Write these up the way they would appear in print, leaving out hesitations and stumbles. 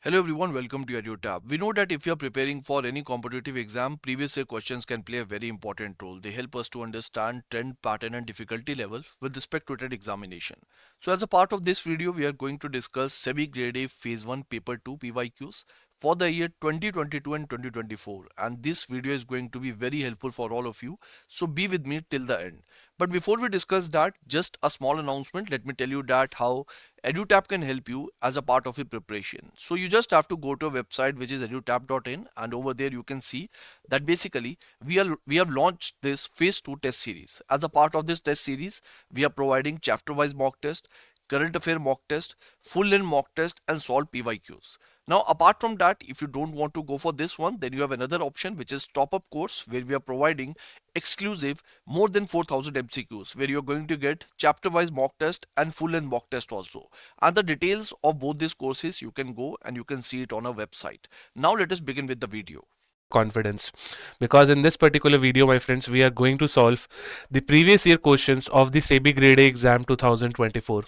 Hello everyone, welcome to EduTab. We know that if you are preparing for any competitive exam, previous year questions can play a very important role. They help us to understand trend, pattern and difficulty level with respect to that examination. So as a part of this video, we are going to discuss SEBI Grade A Phase 1 Paper 2 PYQs for the year 2022 and 2024. And this video is going to be very helpful for all of you. So be with me till the end. But before we discuss that, just a small announcement. Let me tell you that how EduTap can help you as a part of your preparation. So you just have to go to a website which is edutap.in, and over there you can see that basically we have launched this phase 2 test series. As a part of this test series, we are providing chapter wise mock test, current affair mock test, full length mock test and solve PYQs. Now apart from that, if you don't want to go for this one, then you have another option which is top up course, where we are providing exclusive more than 4000 MCQs, where you're going to get chapter wise mock test and full length mock test also. And the details of both these courses you can go and you can see it on our website. Now let us begin with the video. Confidence, because in this particular video, my friends, we are going to solve the previous year questions of the SEBI Grade A exam 2024,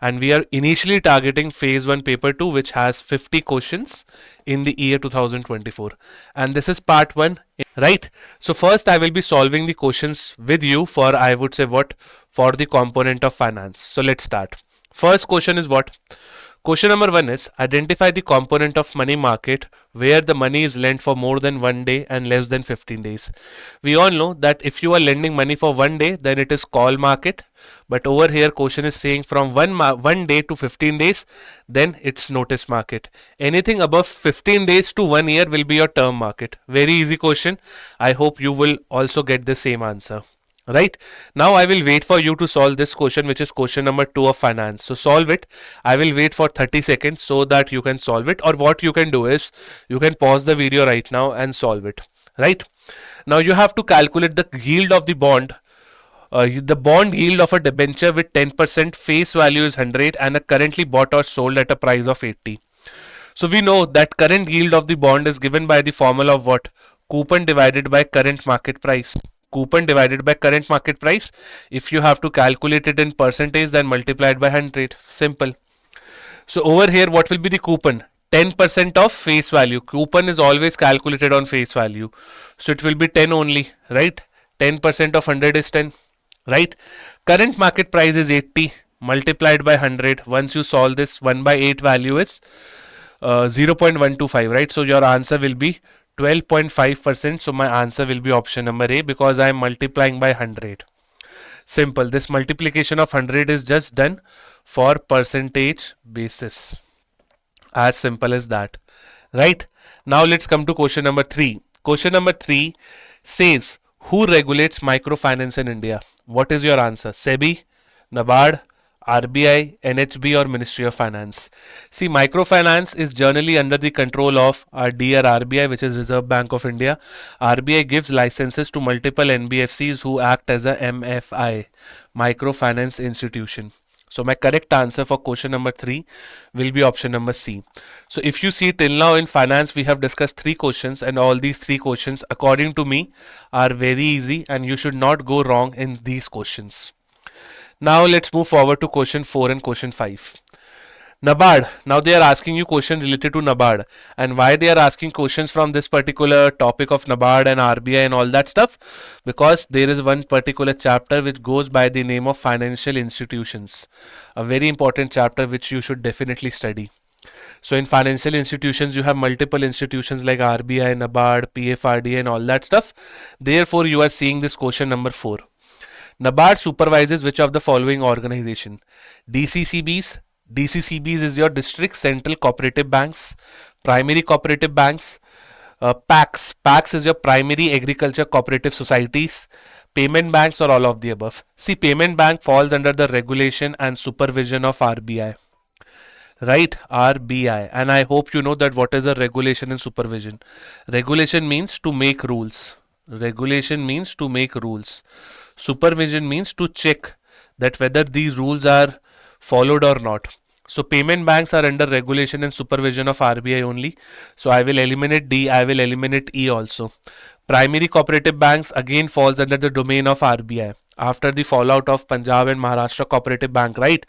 and we are initially targeting phase 1 paper 2, which has 50 questions in the year 2024, and this is part 1, right? So first I will be solving the questions with you for, I would say, what, for the component of finance. So let's start. First question is what? Question number 1 is identify the component of money market where the money is lent for more than 1 day and less than 15 days. We all know that if you are lending money for 1 day, then it is call market. But over here, question is saying from 1 day to 15 days, then it's notice market. Anything above 15 days to 1 year will be your term market. Very easy question. I hope you will also get the same answer. Right, now I will wait for you to solve this question, which is question number 2 of finance. So solve it. I will wait for 30 seconds so that you can solve it, or what you can do is you can pause the video right now and solve it. Right, now you have to calculate the yield of the bond. The bond yield of a debenture with 10% face value is 100 and are currently bought or sold at a price of 80. So we know that current yield of the bond is given by the formula of what? Coupon divided by current market price. Coupon divided by current market price. If you have to calculate it in percentage, then multiply it by 100. Simple. So over here, what will be the coupon? 10% of face value. Coupon is always calculated on face value. So it will be 10 only, right? 10% of 100 is 10, right? Current market price is 80 multiplied by 100. Once you solve this, 1 by 8 value is 0.125, right? So your answer will be 12.5%. So my answer will be option number A, because I am multiplying by 100. Simple. This multiplication of 100 is just done for percentage basis. As simple as that. Right? Now let's come to question number 3. Question number 3 says, who regulates microfinance in India? What is your answer? SEBI, NABARD, RBI, NHB or Ministry of Finance? See, microfinance is generally under the control of our dear RBI, which is Reserve Bank of India. RBI gives licenses to multiple NBFCs who act as a MFI, microfinance institution. So my correct answer for question number 3 will be option number C. So if you see, till now in finance we have discussed 3 questions, and all these 3 questions according to me are very easy and you should not go wrong in these questions. Now let's move forward to question 4 and question 5. NABARD. Now they are asking you question related to NABARD, and why they are asking questions from this particular topic of NABARD and RBI and all that stuff? Because there is one particular chapter which goes by the name of financial institutions, a very important chapter which you should definitely study. So in financial institutions you have multiple institutions like RBI, NABARD, PFRDA and all that stuff. Therefore you are seeing this question number 4. NABARD supervises which of the following organization? DCCBs. DCCBs is your district central cooperative banks, primary cooperative banks. PACs. PACs is your primary agriculture cooperative societies. Payment banks, or all of the above. See, payment bank falls under the regulation and supervision of RBI. Right, RBI. And I hope you know that what is a regulation and supervision. Regulation means to make rules. Regulation means to make rules. Supervision means to check that whether these rules are followed or not. So payment banks are under regulation and supervision of RBI only. So I will eliminate D, I will eliminate E also. Primary cooperative banks again falls under the domain of RBI after the fallout of Punjab and Maharashtra Cooperative Bank, right?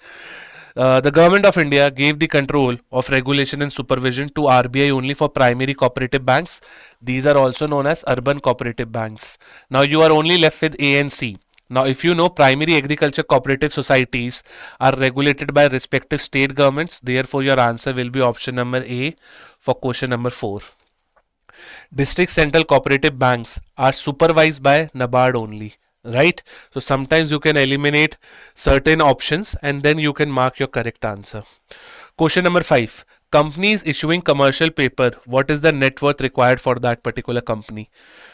The government of India gave the control of regulation and supervision to RBI only for primary cooperative banks. These are also known as urban cooperative banks. Now you are only left with A and C. Now, if you know, primary agriculture cooperative societies are regulated by respective state governments. Therefore, your answer will be option number A for question number 4. District central cooperative banks are supervised by NABARD only, right? So sometimes you can eliminate certain options and then you can mark your correct answer. Question number 5. Companies issuing commercial paper, what is the net worth required for that particular company?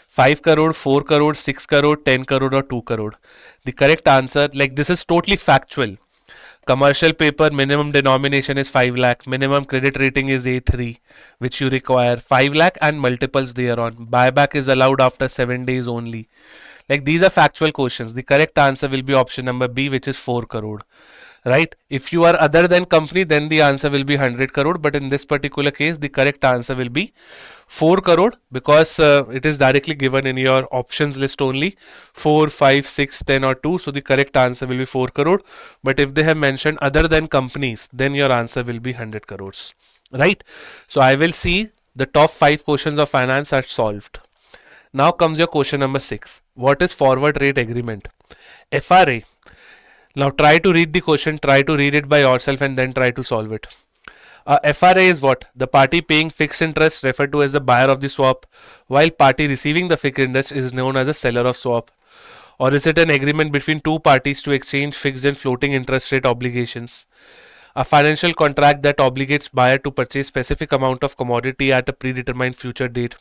5 crore, 4 crore, 6 crore, 10 crore or 2 crore? The correct answer, like this is totally factual. Commercial paper minimum denomination is 5 lakh, minimum credit rating is A3, which you require 5 lakh and multiples thereon. Buyback is allowed after 7 days only. Like these are factual questions. The correct answer will be option number B, which is 4 crore. Right? If you are other than company, then the answer will be 100 crore. But in this particular case, the correct answer will be 4 crore because it is directly given in your options list only 4, 5, 6, 10 or 2. So the correct answer will be 4 crore. But if they have mentioned other than companies, then your answer will be 100 crores. Right? So I will see the top 5 questions of finance are solved. Now comes your question number 6. What is forward rate agreement? FRA. Now try to read the question, try to read it by yourself and then try to solve it. FRA is what? The party paying fixed interest referred to as the buyer of the swap, while party receiving the fixed interest is known as a seller of swap. Or is it an agreement between two parties to exchange fixed and floating interest rate obligations? A financial contract that obligates buyer to purchase specific amount of commodity at a predetermined future date.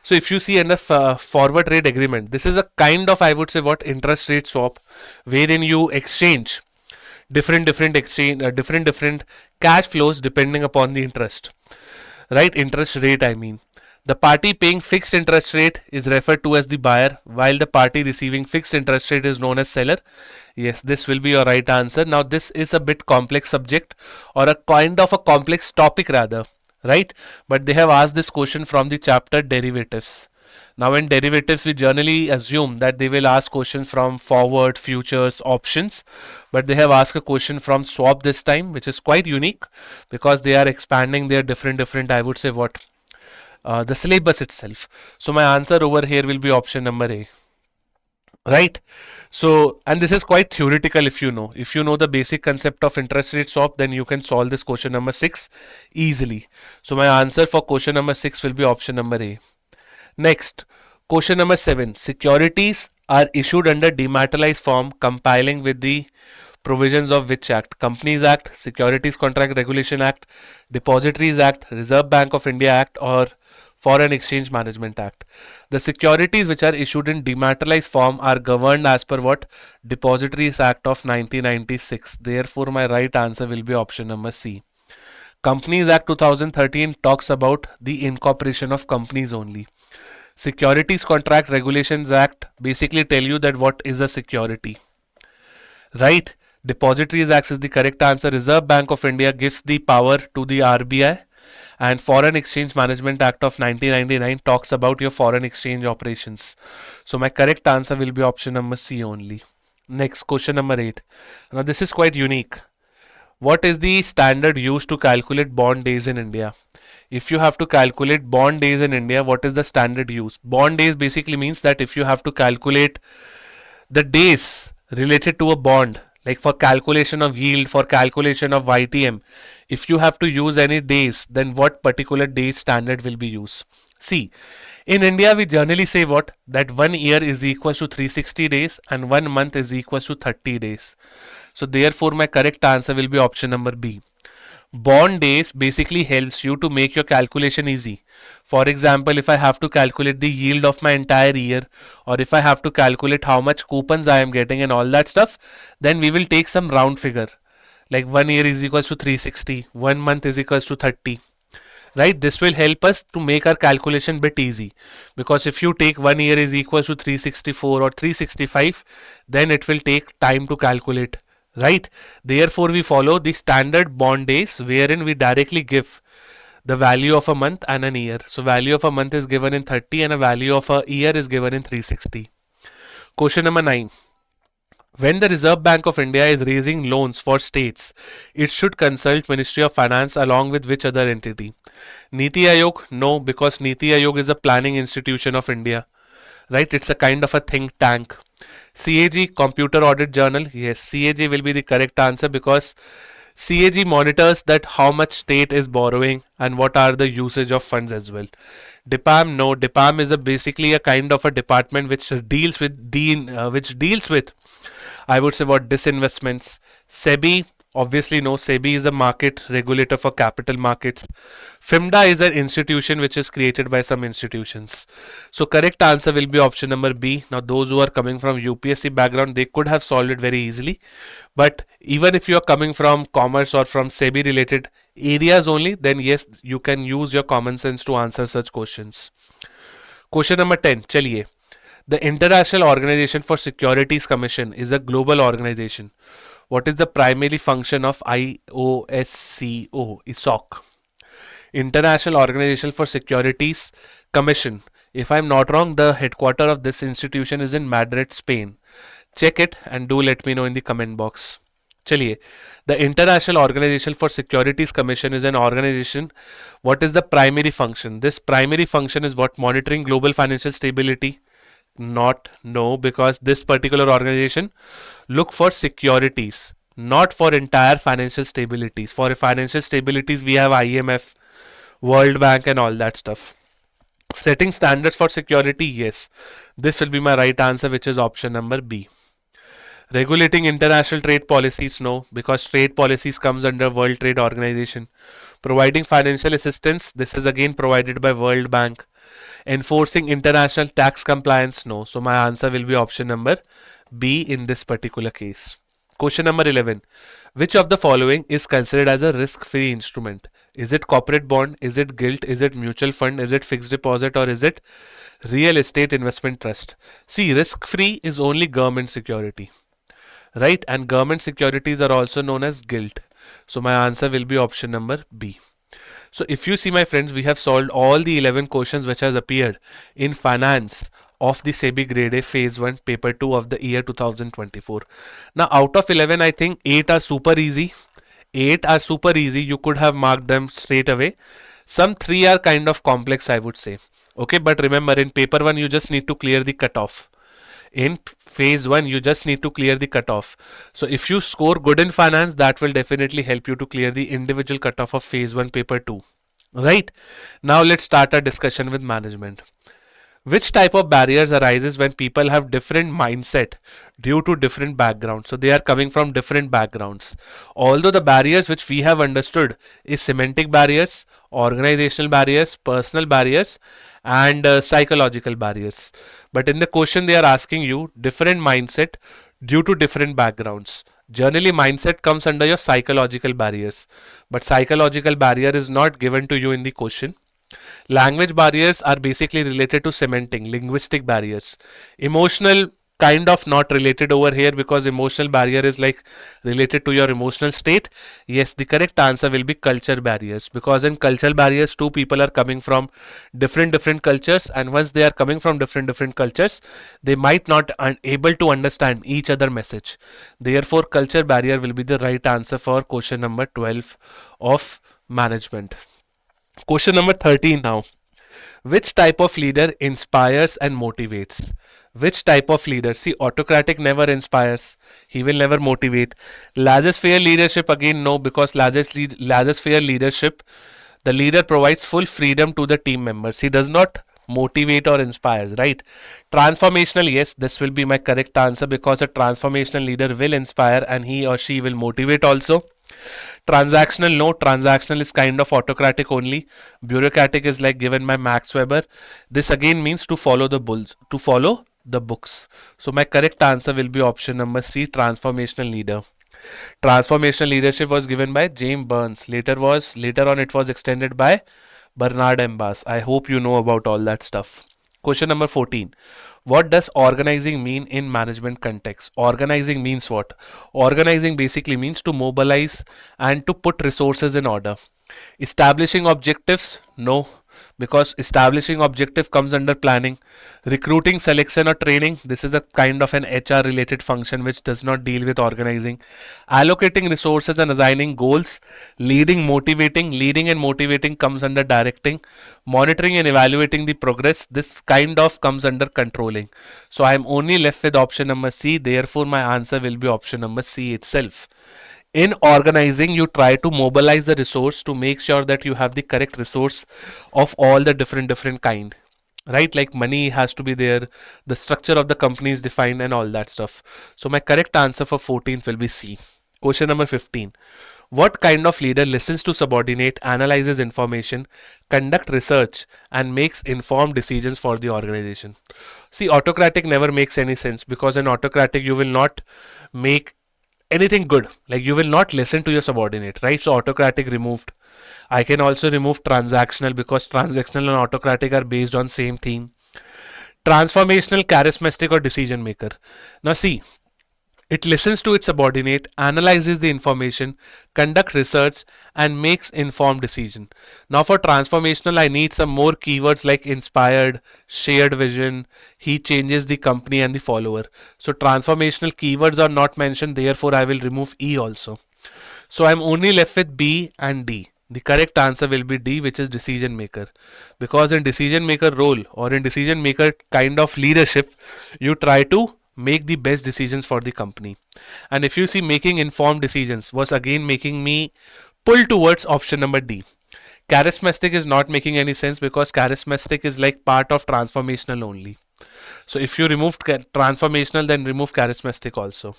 So if you see under forward rate agreement, this is a kind of, I would say, what, interest rate swap, wherein you exchange different cash flows depending upon the interest, right? Interest rate, I mean. The party paying fixed interest rate is referred to as the buyer, while the party receiving fixed interest rate is known as seller. Yes, this will be your right answer. Now this is a bit complex subject, or a kind of a complex topic rather, right? But they have asked this question from the chapter derivatives. Now in derivatives, we generally assume that they will ask questions from forward, futures, options, but they have asked a question from swap this time, which is quite unique because they are expanding their different, I would say, what, the syllabus itself. So my answer over here will be option number A, right? So, and this is quite theoretical. If you know the basic concept of interest rate swap, then you can solve this question number 6 easily. So my answer for question number 6 will be option number A. Next, question number 7. Securities are issued under dematerialized form compiling with the provisions of which act? Companies Act, Securities Contract Regulation Act, Depositories Act, Reserve Bank of India Act, or Foreign Exchange Management Act. The securities which are issued in dematerialized form are governed as per what? Depositories Act of 1996. Therefore, my right answer will be option number C. Companies Act 2013 talks about the incorporation of companies only. Securities Contract Regulations Act basically tell you that what is a security, right? Depositories Act is the correct answer. Reserve Bank of India gives the power to the RBI, and Foreign Exchange Management Act of 1999 talks about your foreign exchange operations. So my correct answer will be option number C only. Next, question number 8. Now this is quite unique. What is the standard used to calculate bond days in India? If you have to calculate bond days in India, what is the standard use? Bond days basically means that if you have to calculate the days related to a bond, like for calculation of yield, for calculation of YTM, if you have to use any days, then what particular day standard will be used? See, in India, we generally say what? That 1 year is equal to 360 days and 1 month is equal to 30 days. So therefore, my correct answer will be option number B. Bond days basically helps you to make your calculation easy. For example, if I have to calculate the yield of my entire year, or if I have to calculate how much coupons I am getting and all that stuff, then we will take some round figure. Like 1 year is equal to 360, 1 month is equal to 30. Right? This will help us to make our calculation bit easy. Because if you take 1 year is equal to 364 or 365, then it will take time to calculate. Right? Therefore, we follow the standard bond days wherein we directly give the value of a month and an year. So value of a month is given in 30 and a value of a year is given in 360. Question number 9. When the Reserve Bank of India is raising loans for states, it should consult Ministry of Finance along with which other entity? Niti Aayog? No, because Niti Aayog is a planning institution of India, right? It's a kind of a think tank. CAG, Computer Audit Journal? Yes, CAG will be the correct answer because CAG monitors that how much state is borrowing and what are the usage of funds as well. DIPAM? No, DIPAM is basically a kind of a department which deals with I would say what disinvestments. SEBI, obviously no. SEBI is a market regulator for capital markets. FIMDA is an institution which is created by some institutions. So correct answer will be option number B. Now those who are coming from UPSC background, they could have solved it very easily. But even if you are coming from commerce or from SEBI related areas only, then yes, you can use your common sense to answer such questions. Question number 10. Chaliye. The International Organization for Securities Commission is a global organization. What is the primary function of IOSCO? International Organization for Securities Commission. If I'm not wrong, the headquarter of this institution is in Madrid, Spain. Check it and do let me know in the comment box. Chaliye, the International Organization for Securities Commission is an organization. What is the primary function? This primary function is what? Monitoring global financial stability. Not, no, because this particular organization look for securities, not for entire financial stabilities. For financial stabilities, we have IMF, World Bank, and all that stuff. Setting standards for security, yes. This will be my right answer, which is option number B. Regulating international trade policies, no, because trade policies comes under World Trade Organization. Providing financial assistance, this is again provided by World Bank. Enforcing international tax compliance, no. So my answer will be option number B in this particular case. Question number 11. Which of the following is considered as a risk-free instrument? Is it corporate bond? Is it gilt? Is it mutual fund? Is it fixed deposit? Or is it real estate investment trust? See, risk-free is only government security, right? And government securities are also known as gilt. So my answer will be option number B. So if you see, my friends, we have solved all the 11 questions which has appeared in finance of the SEBI Grade A Phase 1 Paper 2 of the year 2024. Now out of 11, I think 8 are super easy. 8 are super easy. You could have marked them straight away. Some 3 are kind of complex, I would say. Okay, but remember, in paper 1, you just need to clear the cutoff. In phase 1, you just need to clear the cutoff. So if you score good in finance, that will definitely help you to clear the individual cutoff of phase 1 paper 2. Right? Now let's start our discussion with management. Which type of barriers arises when people have different mindset due to different backgrounds? So they are coming from different backgrounds. Although the barriers which we have understood is semantic barriers, organizational barriers, personal barriers, and psychological barriers. But in the question they are asking you different mindset due to different backgrounds. Generally, mindset comes under your psychological barriers, but psychological barrier is not given to you in the question. Language barriers are basically related to semantic, linguistic barriers. Emotional, kind of not related over here because emotional barrier is like related to your emotional state. Yes, the correct answer will be culture barriers, because in cultural barriers, two people are coming from different cultures, and once they are coming from different cultures, they might not able to understand each other message. Therefore, culture barrier will be the right answer for question number 12 of management. Question number 13 now. Which type of leader inspires and motivates? Which type of leader? See, autocratic never inspires. He will never motivate. Laissez-faire leadership, again no, because laissez-faire leadership, the leader provides full freedom to the team members. He does not motivate or inspires, right? Transformational, yes, this will be my correct answer because a transformational leader will inspire and he or she will motivate also. Transactional, no. Transactional is kind of autocratic only. Bureaucratic is like given by Max Weber. This again means to follow the books. So my correct answer will be option number C, transformational leader. Transformational leadership was given by James Burns. Later on it was extended by Bernard Embas. I hope you know about all that stuff. Question number 14. What does organizing mean in management context? Organizing means what? Organizing basically means to mobilize and to put resources in order. Establishing objectives? No. because establishing objective comes under planning. Recruiting, selection, or training, this is a kind of an HR related function which does not deal with organizing. Allocating resources and assigning goals. Leading and motivating comes under directing. Monitoring and evaluating the progress, this kind of comes under controlling. So I am only left with option number C, therefore my answer will be option number C itself. In organizing, you try to mobilize the resource to make sure that you have the correct resource of all the different kind, right? Like money has to be there, the structure of the company is defined and all that stuff. So my correct answer for 14th will be C. Question number 15. What kind of leader listens to subordinate, analyzes information, conduct research, and makes informed decisions for the organization? See, autocratic never makes any sense, because in autocratic you will not make anything good. Like, you will not listen to your subordinate, right? So autocratic removed. I can also remove transactional, because transactional and autocratic are based on same theme. Transformational, charismatic, or decision maker. Now see, it listens to its subordinate, analyzes the information, conduct research, and makes informed decision. Now for transformational, I need some more keywords like inspired, shared vision. He changes the company and the follower. So transformational keywords are not mentioned, therefore I will remove E also. So I'm only left with B and D. The correct answer will be D, which is decision maker. Because in decision maker role, or in decision maker kind of leadership, you try to make the best decisions for the company. And if you see, making informed decisions was again making me pull towards option number D. Charismatic is not making any sense, because charismatic is like part of transformational only. So if you remove transformational, then remove charismatic also.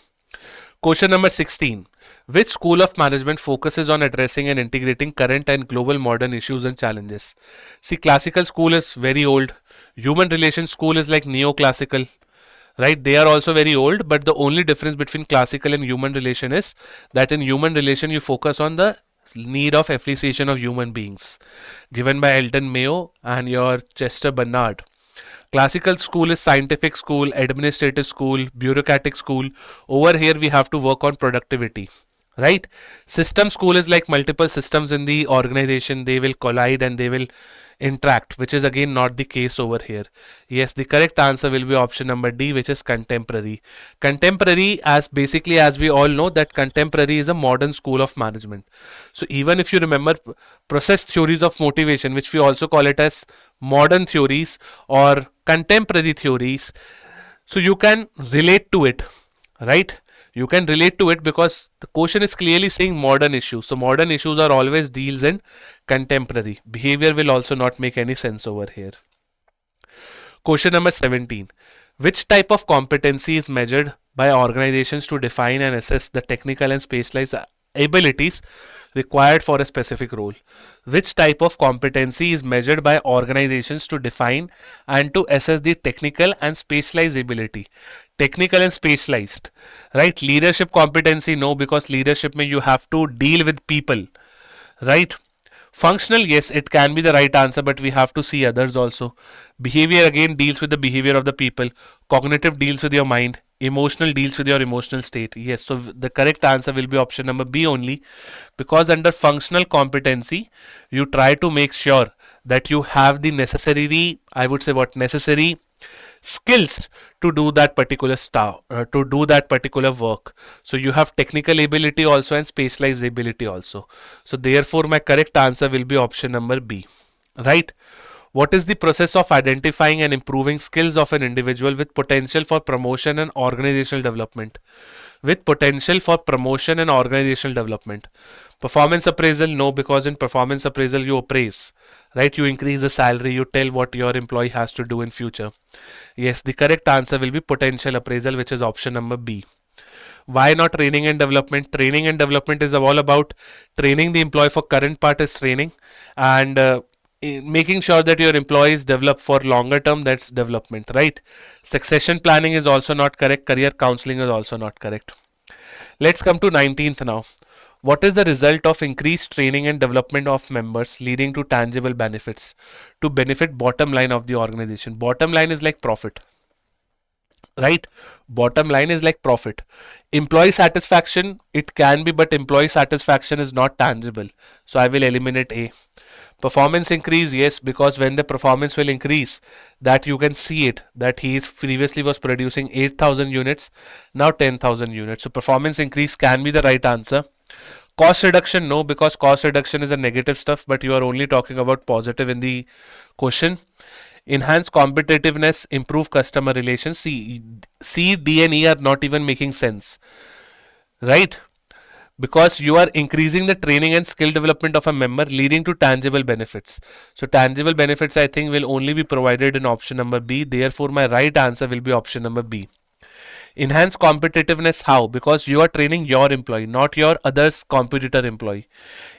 Question number 16. Which school of management focuses on addressing and integrating current and global modern issues and challenges? See, classical school is very old. Human relations school is like neoclassical. Right, they are also very old, but the only difference between classical and human relation is that in human relation you focus on the need of appreciation of human beings, given by Elton Mayo and your Chester Bernard. Classical school is scientific school, administrative school, bureaucratic school. Over here we have to work on productivity, right? System school is like multiple systems in the organization, they will collide and they will interact, which is again not the case over here. Yes, the correct answer will be option number D, which is contemporary. Contemporary, as basically as we all know, that contemporary is a modern school of management. So even if you remember process theories of motivation, which we also call it as modern theories or contemporary theories, so you can relate to it, right? You can relate to it because the question is clearly saying modern issues. So modern issues are always deals in contemporary. Behavior will also not make any sense over here. Question number 17. Which type of competency is measured by organizations to define and assess the technical and specialized abilities required for a specific role? Which type of competency is measured by organizations to define and to assess the technical and specialized ability? Technical and specialized, right? Leadership competency, no, because leadership may you have to deal with people, right? Functional, yes, it can be the right answer, but we have to see others also. Behavior again deals with the behavior of the people. Cognitive deals with your mind. Emotional deals with your emotional state. Yes, so the correct answer will be option number B only, because under functional competency you try to make sure that you have the necessary, I would say what, necessary skills to do that particular stuff, to do that particular work. So you have technical ability also and specialized ability also. So therefore my correct answer will be option number B, right? What is the process of identifying and improving skills of an individual with potential for promotion and organizational development? With potential for promotion and organizational development. Performance appraisal, no, because in performance appraisal you appraise, right? You increase the salary, you tell what your employee has to do in future. Yes, the correct answer will be potential appraisal, which is option number B. Why not training and development? Training and development is all about training the employee for current part is training, and making sure that your employees develop for longer term, that's development, right? Succession planning is also not correct. Career counseling is also not correct. Let's come to 19th now. What is the result of increased training and development of members leading to tangible benefits to benefit bottom line of the organization? Bottom line is like profit, right? Bottom line is like profit. Employee satisfaction, it can be, but employee satisfaction is not tangible. So I will eliminate A. Performance increase, yes, because when the performance will increase, that you can see it, that he is previously was producing 8,000 units, now 10,000 units. So performance increase can be the right answer. Cost reduction, no, because cost reduction is a negative stuff, but you are only talking about positive in the question. Enhance competitiveness, improve customer relations. C, D and E are not even making sense, right? Because you are increasing the training and skill development of a member, leading to tangible benefits. So tangible benefits, I think, will only be provided in option number B. Therefore, my right answer will be option number B. Enhance competitiveness, how? Because you are training your employee, not your other's competitor employee.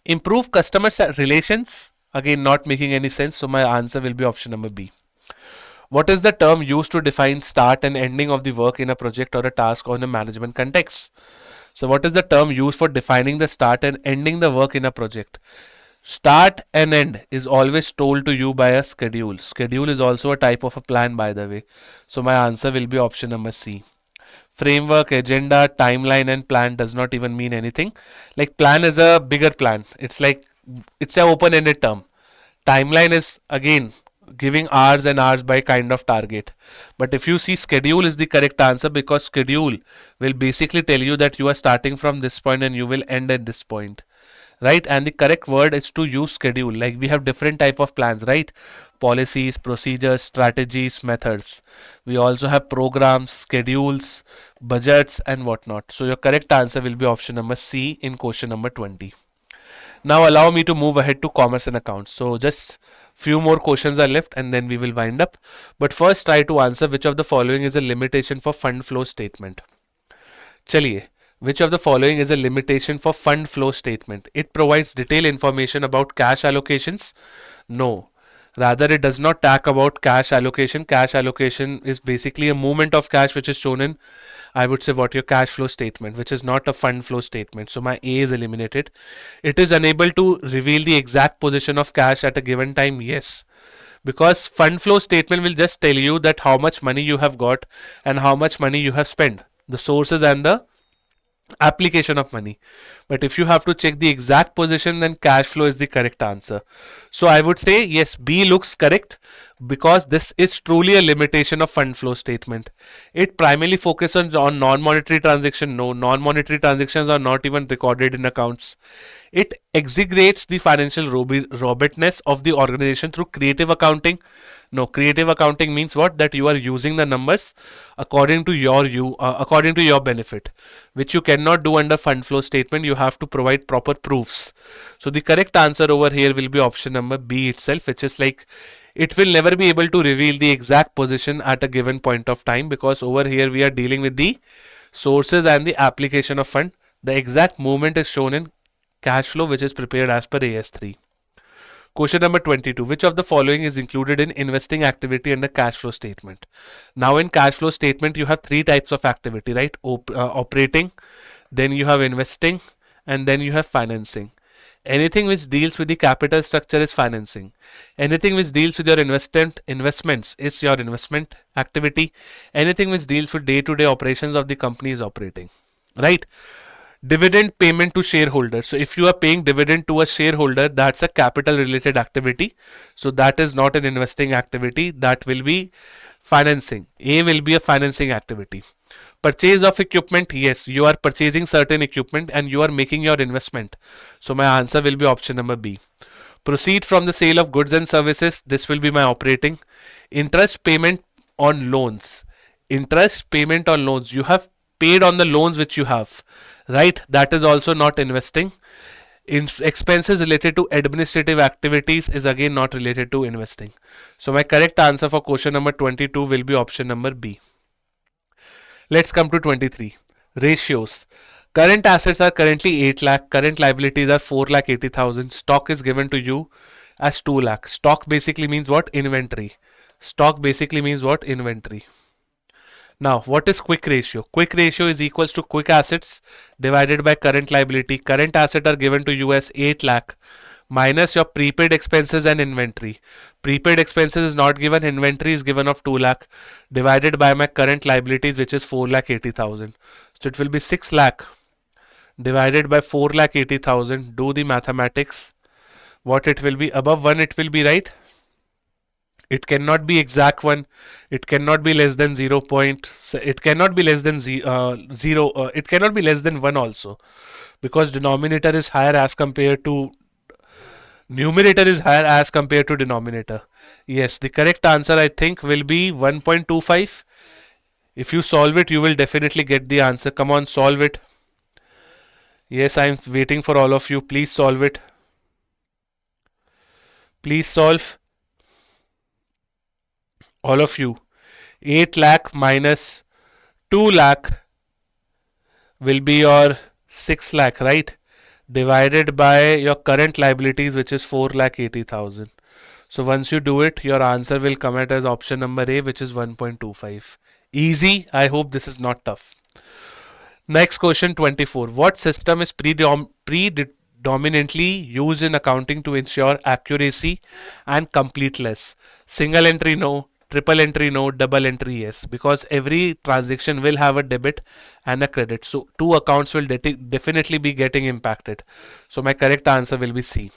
Improve customer relations, again not making any sense, so my answer will be option number B. What is the term used to define start and ending of the work in a project or a task or in a management context? So what is the term used for defining the start and ending the work in a project? Start and end is always told to you by a schedule. Schedule is also a type of a plan, by the way. So my answer will be option number C. Framework, agenda, timeline and plan does not even mean anything. Like plan is a bigger plan. It's like it's an open-ended term. Timeline is again giving hours and hours by kind of target. But if you see, schedule is the correct answer, because schedule will basically tell you that you are starting from this point and you will end at this point, right? And the correct word is to use schedule. Like we have different type of plans, right? Policies, procedures, strategies, methods. We also have programs, schedules, budgets and whatnot. So your correct answer will be option number C in question number 20. Now allow me to move ahead to commerce and accounts. So just few more questions are left and then we will wind up. But first try to answer which of the following is a limitation for fund flow statement. Chaliye, which of the following is a limitation for fund flow statement? It provides detailed information about cash allocations. No. Rather, it does not talk about cash allocation. Cash allocation is basically a movement of cash which is shown in, I would say, what your cash flow statement, which is not a fund flow statement. So my A is eliminated. It is unable to reveal the exact position of cash at a given time. Yes. Because fund flow statement will just tell you that how much money you have got and how much money you have spent, the sources and the application of money. But if you have to check the exact position, then cash flow is the correct answer. So I would say yes, B looks correct, because this is truly a limitation of fund flow statement. It primarily focuses on non-monetary transaction. No, non-monetary transactions are not even recorded in accounts. It exaggerates the financial robustness of the organization through creative accounting. No, creative accounting means what? That you are using the numbers according to your benefit, which you cannot do under fund flow statement. You have to provide proper proofs. So the correct answer over here will be option number B itself, which is like it will never be able to reveal the exact position at a given point of time, because over here we are dealing with the sources and the application of fund. The exact movement is shown in cash flow, which is prepared as per AS3. Question number 22. Which of the following is included in investing activity under cash flow statement? Now in cash flow statement, you have three types of activity, right? Operating, then you have investing, and then you have financing. Anything which deals with the capital structure is financing. Anything which deals with your investments is your investment activity. Anything which deals with day-to-day operations of the company is operating, right? Dividend payment to shareholders. So if you are paying dividend to a shareholder, that's a capital related activity. So that is not an investing activity. That will be financing. A will be a financing activity. Purchase of equipment. Yes, you are purchasing certain equipment and you are making your investment. So my answer will be option number B. Proceed from the sale of goods and services. This will be my operating. Interest payment on loans. Interest payment on loans. You have paid on the loans which you have, right? That is also not investing. Expenses related to administrative activities is again not related to investing. So my correct answer for question number 22 will be option number B. Let's come to 23. Ratios. Current assets are currently 8 lakh. Current liabilities are 4 lakh 80,000. Stock is given to you as 2 lakh. Stock basically means what? Inventory. Stock basically means what? Inventory. Now, what is quick ratio? Quick ratio is equals to quick assets divided by current liability. Current assets are given to you as 8 lakh minus your prepaid expenses and inventory. Prepaid expenses is not given, inventory is given of 2 lakh divided by my current liabilities, which is 4 lakh 80,000. So it will be 6 lakh divided by 4 lakh 80,000. Do the mathematics. what it will be. Above 1 it will be right. It cannot be exact 1. It cannot be less than 0. It cannot be less than 0. It cannot be less than 1 also, because denominator is higher as compared to numerator is higher as compared to denominator. Yes, the correct answer I think will be 1.25. If you solve it, you will definitely get the answer. Come on, solve it. Yes, I'm waiting for all of you. Please solve it. Please solve. All of you. 8 lakh minus 2 lakh will be your 6 lakh, right? Divided by your current liabilities, which is 4 lakh 80,000. So once you do it, your answer will come out as option number A, which is 1.25. Easy. I hope this is not tough. Next question 24. What system is predominantly used in accounting to ensure accuracy and completeness? Single entry no, triple entry no, double entry yes, because every transaction will have a debit and a credit. So two accounts will definitely be getting impacted. So my correct answer will be C.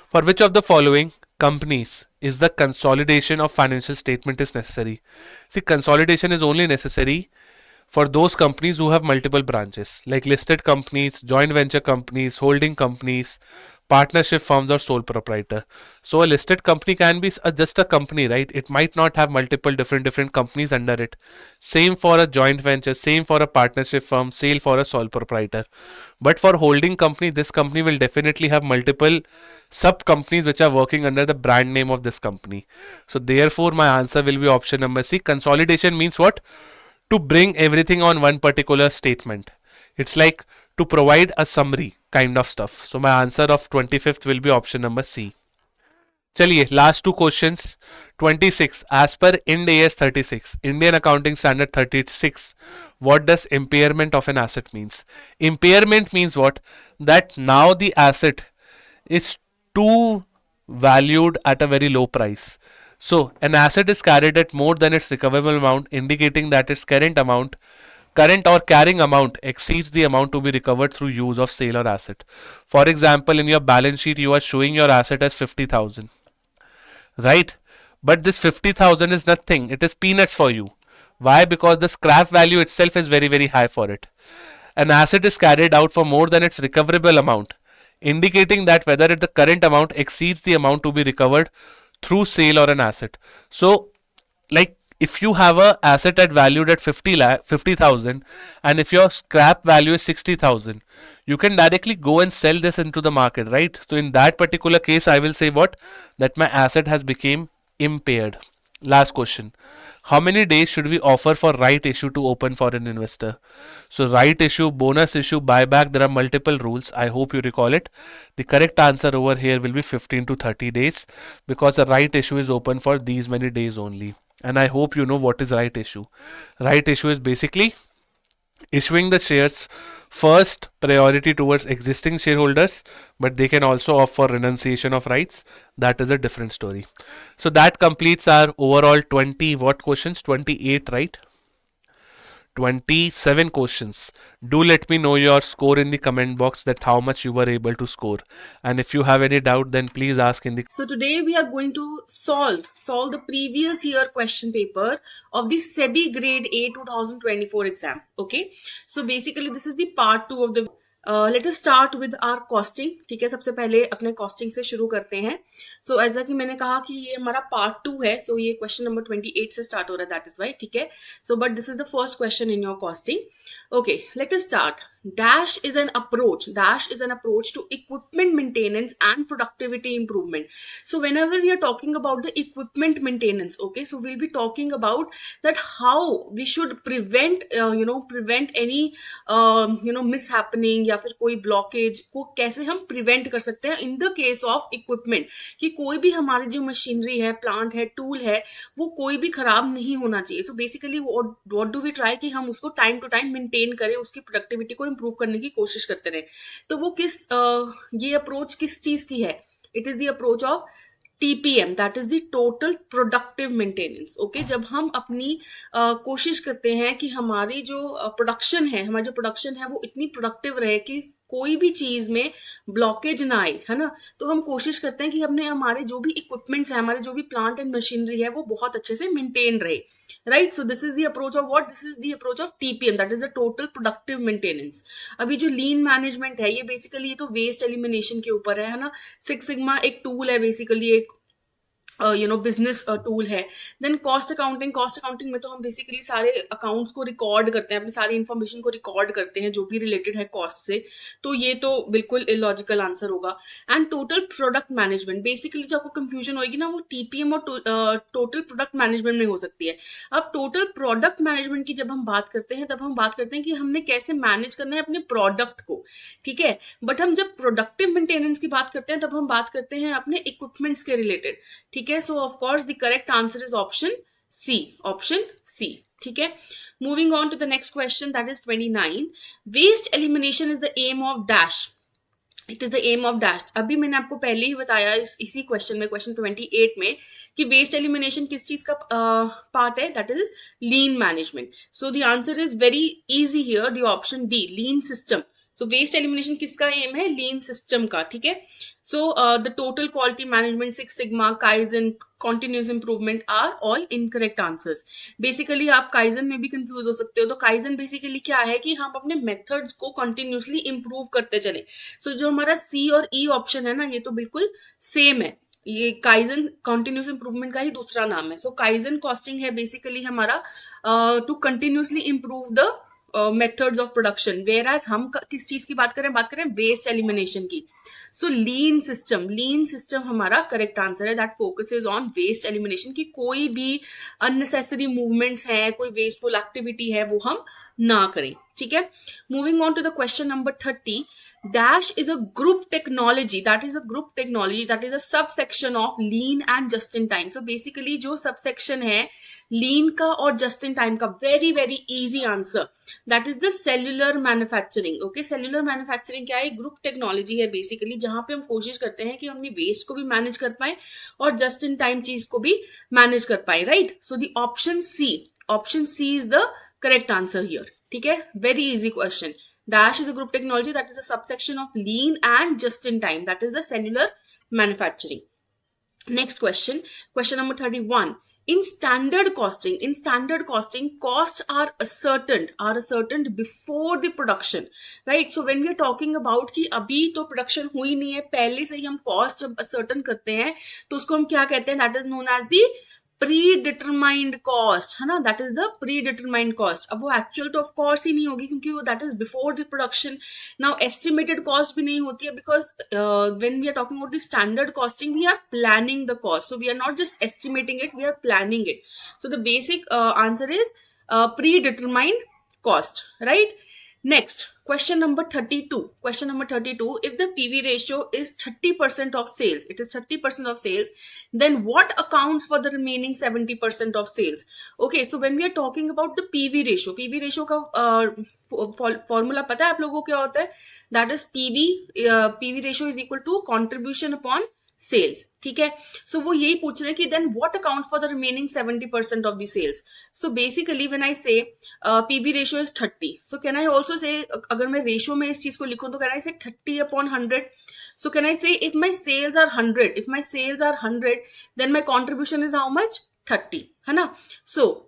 For which of the following companies is the consolidation of financial statement is necessary? See, consolidation is only necessary for those companies who have multiple branches, like listed companies, joint venture companies, holding companies, partnership firms, or sole proprietor. So a listed company can be just a company, right? It might not have multiple different companies under it. Same for a joint venture, same for a partnership firm, same for a sole proprietor. But for holding company, this company will definitely have multiple sub companies which are working under the brand name of this company. So therefore my answer will be option number C. Consolidation means what? To bring everything on one particular statement. It's like to provide a summary kind of stuff. So my answer of 25th will be option number C. चलिए last two questions. 26. As per Ind AS 36, Indian Accounting Standard 36, what does impairment of an asset means? Impairment means what? That now the asset is too valued at a very low price. So an asset is carried at more than its recoverable amount, indicating that its current or carrying amount exceeds the amount to be recovered through use of sale or asset. For example, in your balance sheet, you are showing your asset as 50,000, right? But this 50,000 is nothing. It is peanuts for you. Why? Because the scrap value itself is very high for it. An asset is carried out for more than its recoverable amount, indicating that whether the current amount exceeds the amount to be recovered through sale or an asset. So, like if you have a asset at valued at 50,000 and if your scrap value is 60,000, you can directly go and sell this into the market, right? So in that particular case, I will say what? That my asset has become impaired. Last question. How many days should we offer for right issue to open for an investor? So right issue, bonus issue, buyback, there are multiple rules. I hope you recall it. The correct answer over here will be 15 to 30 days, because the right issue is open for these many days only. And I hope you know what is right issue. Right issue is basically issuing the shares first priority towards existing shareholders, but they can also opt for renunciation of rights. That is a different story. So that completes our overall 20 what questions? 28, right? 27 questions. Do let me know your score in the comment box, that how much you were able to score. And if you have any doubt, then please ask in the. So today we are going to solve the previous year question paper of the SEBI Grade A 2024 exam. Okay. So basically this is the part 2 of the let us start with our costing. ठीक है, सबसे पहले अपने costing से शुरू करते हैं. So ऐसा कि मैंने कहा कि ये हमारा part 2 है, so ये question number 28 से start हो रहा है, that is why. ठीक है. So but this is the first question in your costing. Okay, let us start. Dash is an approach to equipment maintenance and productivity improvement. So whenever we are talking about the equipment maintenance, okay, so we'll be talking about that how we should prevent prevent any mishappening या फिर कोई blockage को कैसे हम prevent कर सकते हैं in the case of equipment, कि कोई भी हमारी जो मशीनरी है, प्लांट है, टूल है, वो कोई भी खराब नहीं होना चाहिए. So basically what do we try कि हम उसको time to time maintain करें, उसकी productivity को improve करने की कोशिश करते रहे. तो वो ये अप्रोच किस चीज की है? It is the approach of TPM, that is the total productive maintenance. Okay, जब हम अपनी कोशिश करते हैं कि हमारी जो प्रोडक्शन है वो इतनी प्रोडक्टिव रहे कि कोई भी चीज में ब्लॉकेज ना आए, है ना। तो हम कोशिश करते हैं कि हमने हमारे जो भी इक्विपमेंट्स है, हमारे जो भी प्लांट एंड मशीनरी है, वो बहुत अच्छे से मेंटेन रहे, right. So this is the approach of what, this is the approach of TPM, that is the total productive maintenance. अभी जो लीन मैनेजमेंट है, ये बेसिकली ये तो वेस्ट एलिमिनेशन के ऊपर है ना। सिक्स सिग्मा एक टूल है, बेसिकली एक बिजनेस टूल है। देन कॉस्ट अकाउंटिंग में तो हम बेसिकली सारे अकाउंट्स को रिकॉर्ड करते हैं, अपनी सारी इंफॉर्मेशन को रिकॉर्ड करते हैं जो भी रिलेटेड है कॉस्ट से, तो ये तो बिल्कुल इलॉजिकल आंसर होगा। And total product management, basically जो आपको कंफ्यूजन होगी ना, वो टीपीएम और टोटल प्रोडक्ट मैनेजमेंट में हो सकती है। अब टोटल प्रोडक्ट मैनेजमेंट की जब हम बात करते हैं, तब हम बात करते हैं कि हमने कैसे मैनेज करना है अपने प्रोडक्ट को, ठीक है। बट हम जब प्रोडक्टिव मेंटेनेंस की बात करते हैं, तब हम बात करते हैं अपने इक्विपमेंट्स के रिलेटेड, ठीक है। So of course the correct answer is option C, ठीक है। Moving on to the next question, that is 29. Waste elimination is the aim of dash. It is the aim of dash. अभी मैंने आपको पहले ही बताया इसी क्वेश्चन में, question 28 में, कि वेस्ट एलिमिनेशन किस चीज का पार्ट है, that is lean management. So the answer is very easy here, the option D, lean system. So waste elimination किसका एम है, लीन सिस्टम का, ठीक है। So the total quality management, six sigma, kaizen, continuous improvement are all incorrect answers. Basically आप kaizen में भी confuse हो सकते हो। तो काइजन बेसिकली क्या है कि हम अपने मेथड्स को कंटिन्यूसली इंप्रूव करते चले। सो जो हमारा सी और ई ऑप्शन है ना, ये तो बिल्कुल सेम है। ये काइजन कॉन्टिन्यूस इंप्रूवमेंट का ही दूसरा नाम है। सो काइजन कॉस्टिंग है बेसिकली हमारा to continuously improve the methods of production, whereas हम किस चीज की बात करें वेस्ट एलिमिनेशन की। सो लीन सिस्टम हमारा करेक्ट आंसर है, that focuses on waste elimination, की कोई भी अननेसेसरी मूवमेंट्स है, कोई वेस्टफुल एक्टिविटी है, वो हम ना करें, ठीक है। Moving on to the question number 30. Dash is a group technology, that is a subsection of lean and just in time. So basically जो subsection है lean का और just in time का, very easy answer, that is the cellular manufacturing. Okay, cellular manufacturing क्या है, group technology है basically, जहां पे हम कोशिश करते हैं कि हम अपनी वेस्ट को भी मैनेज कर पाए और जस्ट इन टाइम चीज को भी मैनेज कर पाए, right. So the option C is the correct answer here, ठीक है। Very easy question. Dash is a group technology, that is a subsection of lean and just in time, that is the cellular manufacturing. Next question number 31. In standard costing, costs are ascertained before the production, right? So when we are talking about कि अभी तो production हुई नहीं है, पहले से ही हम cost जब ascertain करते हैं, तो उसको हम क्या कहते हैं, that is known as the pre-determined cost, है ना, that is the pre-determined cost. अब वो एक्चुअल तो ऑफ कोर्स ही नहीं होगी, क्योंकि वो that is before the production. Now estimated cost भी नहीं होती है, because when we are talking about the standard costing, we are planning the cost, so we are not just estimating it, we are planning it. So the basic answer is predetermined cost, right. Next, question number 32. If the PV ratio is 30% of sales, it is 30% of sales, then what accounts for the remaining 70% of sales? Okay, so when we are talking about the PV ratio का formula पता है आप लोगों को क्या होता है? That is PV ratio is equal to contribution upon sales, ठीक है। सो वो यही पूछ रहे हैं कि then what account for the remaining 70% of the sales. So basically when I say PV ratio is 30, so can I also say, अगर मैं रेशियो में इस चीज को लिखूं तो कैन आई से 30/100। सो can I say if my sales are 100, then my contribution is how much, 30, है ना। सो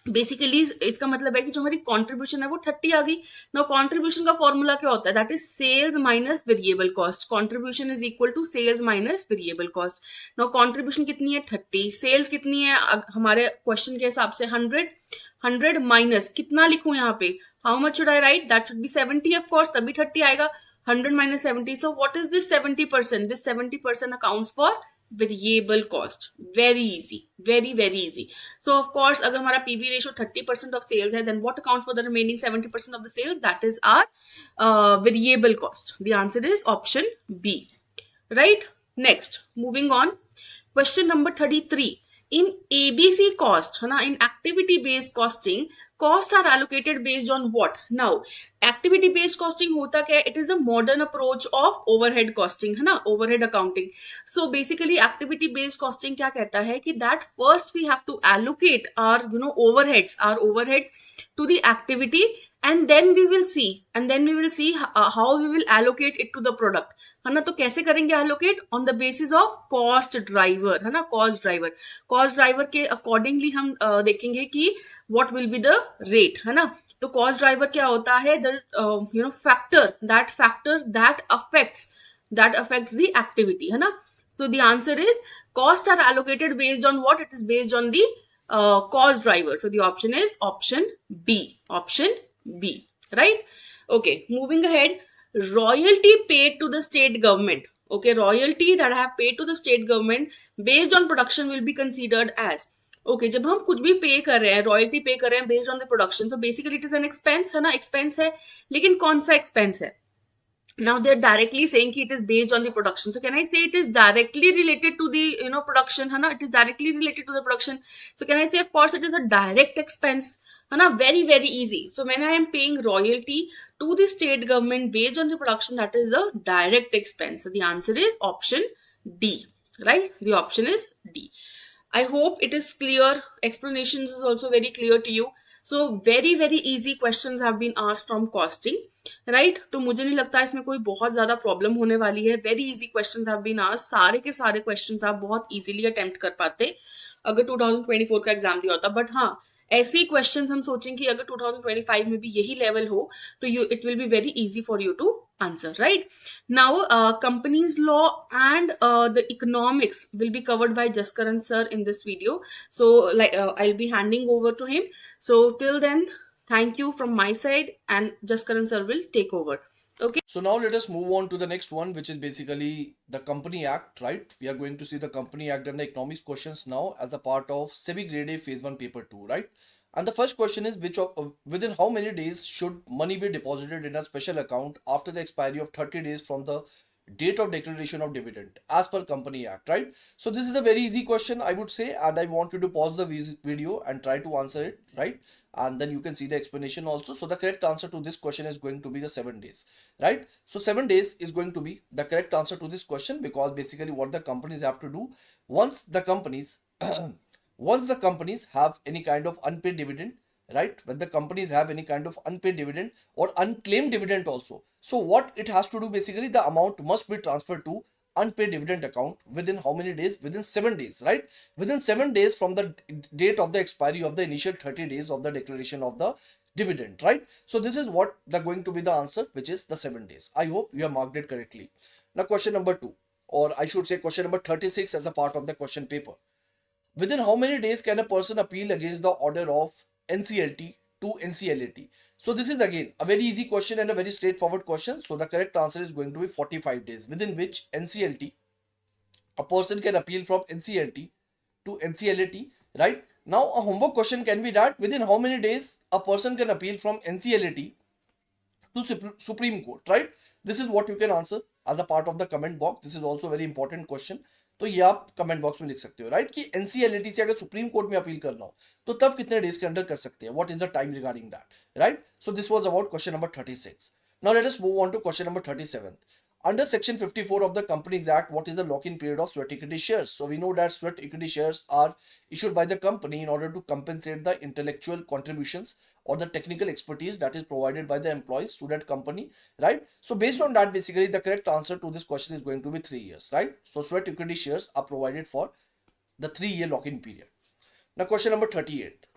बेसिकली इसका मतलब है कि जो हमारी कंट्रीब्यूशन है वो 30 आ गई। नाउ कंट्रीब्यूशन का फॉर्मूला क्या होता है, that is sales minus variable cost. Contribution is equal to sales minus variable cost. Now contribution कितनी है, 30, सेल्स कितनी है हमारे क्वेश्चन के हिसाब से 100 माइनस कितना लिखूं यहाँ पे, how much should I right, that should be 70 of course, तभी 30 आएगा। 100 minus 70, so what is this 70%? This 70% accounts for variable cost. Very easy, very easy. So of course अगर हमारा PV ratio 30% of sales है, then what accounts for the remaining 70% of the sales? That is our variable cost. The answer is option B, right? Next, moving on, question number 33. In ABC cost, है ना, in activity based costing, costs are allocated based on what? Now, activity based costing होता क्या है? It is a modern approach of overhead costing, है ना, overhead accounting. So basically activity based costing क्या कहता है कि that first we have to allocate our overheads to the activity and then we will see how we will allocate it to the product, है ना. तो कैसे करेंगे allocate? On the basis of cost driver, है ना. cost driver के accordingly हम देखेंगे कि what will be the rate, है ना. तो cost driver क्या होता है? The factor that affects the activity, है ना. So the answer is costs are allocated based on what? It is based on the cost driver. So the option is option B. Option B. Right? Okay. Moving ahead. Royalty paid to the state government. Okay. Royalty that I have paid to the state government based on production will be considered as. Okay जब हम कुछ भी पे कर रहे हैं, royalty पे कर रहे हैं बेस्ड ऑन द प्रोडक्शन, तो basically it is an expense, है ना. एक्सपेंस है, लेकिन कौन सा एक्सपेंस है? Now they're directly saying it is based on the production. So can I say it is directly related to the production, है ना. It is directly related to the production. So can I say of course it is a direct expense, है ना. Very very easy. So when I am paying royalty to the state government based on the production, that is a direct expense. So the answer is option D. Right? The option is D. I hope it is clear. Explanations is also very clear to you. So very very easy questions have been asked from costing, right? तो मुझे नहीं लगता इसमें कोई बहुत ज्यादा problem होने वाली है. Very easy questions have been asked. सारे के सारे क्वेश्चंस आप बहुत इजीली अटेम्प्ट कर पाते अगर 2024 का एग्जाम दिया होता. बट हाँ, ऐसे ही क्वेश्चंस हम सोचें कि अगर 2025 में भी यही लेवल हो तो it will be very easy for you to answer. Right? Now companies law and the economics will be covered by Jaskaran sir in this video. So I'll be handing over to him. So till then, thank you from my side, and Jaskaran sir will take over. Okay. So now let us move on to the next one, which is basically the Company Act, right? We are going to see the Company Act and the economics questions now as a part of SEBI Grade A Phase 1 Paper 2, right? And the first question is within how many days should money be deposited in a special account after the expiry of 30 days from the date of declaration of dividend as per Company Act, right? So this is a very easy question, I would say, and I want you to pause the video and try to answer it, right? And then you can see the explanation also. So the correct answer to this question is going to be the 7 days, right? So 7 days is going to be the correct answer to this question, because basically what the companies have to do once the companies once the companies have any kind of unpaid dividend, right? When the companies have any kind of unpaid dividend or unclaimed dividend also, so what it has to do, basically the amount must be transferred to unpaid dividend account within how many days? Within 7 days, right? Within 7 days from the date of the expiry of the initial 30 days of the declaration of the dividend, right? So this is what the going to be the answer, which is the 7 days. I hope you have marked it correctly. Now question number 2, or I should say question number 36 as a part of the question paper. Within how many days can a person appeal against the order of NCLT to NCLAT? So this is again a very easy question and a very straightforward question. So the correct answer is going to be 45 days, within which NCLT, a person can appeal from NCLT to NCLAT, right? Now a homework question can be that within how many days a person can appeal from NCLAT to Supreme Court, right? This is what you can answer as a part of the comment box. This is also a very important question. तो ये आप comment box में लिख सकते हो, right? कि NCLT से अगर सुप्रीम कोर्ट में अपील करना हो तो तब कितने डेज के अंदर कर सकते हैं? What is the time regarding that, right? So this was about question number 36. Now let us move on to question number 37. Under section 54 of the Companies Act, what is the lock-in period of sweat equity shares? So we know that sweat equity shares are issued by the company in order to compensate the intellectual contributions or the technical expertise that is provided by the employees to that company, right? So based on that, basically the correct answer to this question is going to be 3 years, right? So sweat equity shares are provided for the 3-year lock-in period. Now question number 38.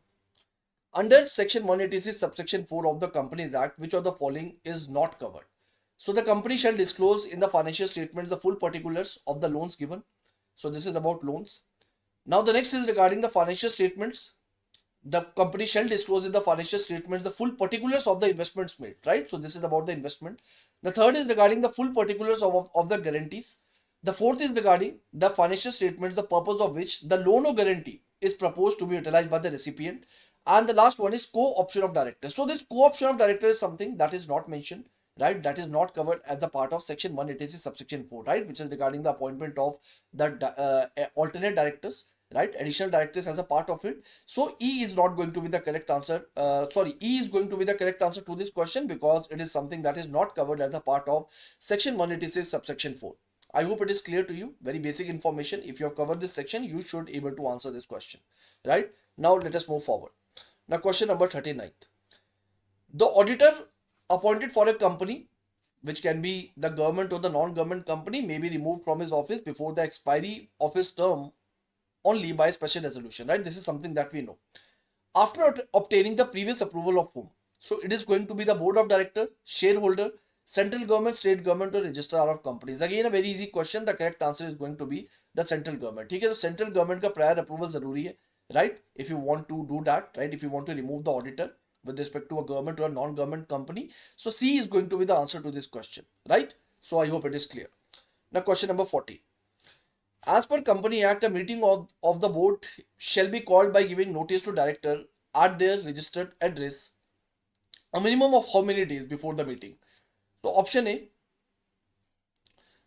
Under section 186 subsection 4 of the Companies Act, which of the following is not covered? So the company shall disclose in the financial statements the full particulars of the loans given. So this is about loans. Now the next is regarding the financial statements. The company shall disclose in the financial statements the full particulars of the investments made, right? So this is about the investment. The third is regarding the full particulars of the guarantees. The fourth is regarding the financial statements, the purpose of which the loan or guarantee is proposed to be utilized by the recipient. And the last one is co-option of directors. So this co-option of directors is something that is not mentioned, right? That is not covered as a part of section 186 subsection 4, right? Which is regarding the appointment of the alternate directors, right? Additional directors as a part of it. So E is not going to be the correct answer. E is going to be the correct answer to this question, because it is something that is not covered as a part of section 186 subsection 4. I hope it is clear to you. Very basic information. If you have covered this section, you should be able to answer this question, right? Now let us move forward. Now question number 39. The auditor appointed for a company, which can be the government or the non-government company, may be removed from his office before the expiry of his term only by special resolution, right? This is something that we know. After obtaining the previous approval of whom? So it is going to be the board of director, shareholder, central government, state government, or registrar of companies. Again, a very easy question. The correct answer is going to be the central government. ठीक है, तो central government का prior approval जरूरी है, right? If you want to do that, right? If you want to remove the auditor with respect to a government or a non-government company, so C is going to be the answer to this question, right? So I hope it is clear. Now question number 40. As per Company Act, a meeting of the board shall be called by giving notice to director at their registered address a minimum of how many days before the meeting? So option A.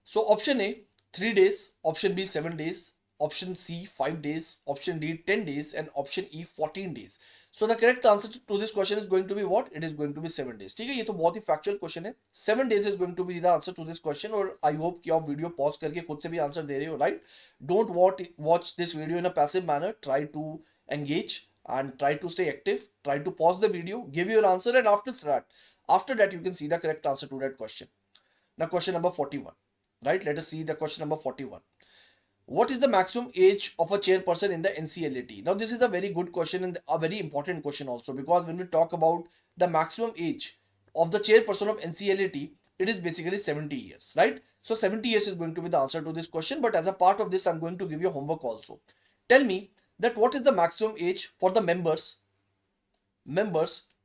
So option A, 3 days. Option B, 7 days. Option C, 5 days. Option D, 10 days. And option E, 14 days. So the correct answer to this question is going to be what? It is going to be 7 days. ठीक है, ये तो बहुत ही factual question है. 7 days is going to be the answer to this question. और I hope कि आप video pause करके खुद से भी आंसर दे रहे हो, right? Don't watch this video in a passive manner. Try to engage and try to stay active. Try to pause the video, give your answer, and after that you can see the correct answer to that question. Now question number 41, right? Let us see the question number 41. What is the maximum age of a chairperson in the NCLAT? Now this is a very good question and a very important question also, because when we talk about the maximum age of the chairperson of NCLAT, it is basically 70 years, right? So 70 years is going to be the answer to this question, but as a part of this, I'm going to give you homework also. Tell me that what is the maximum age for the members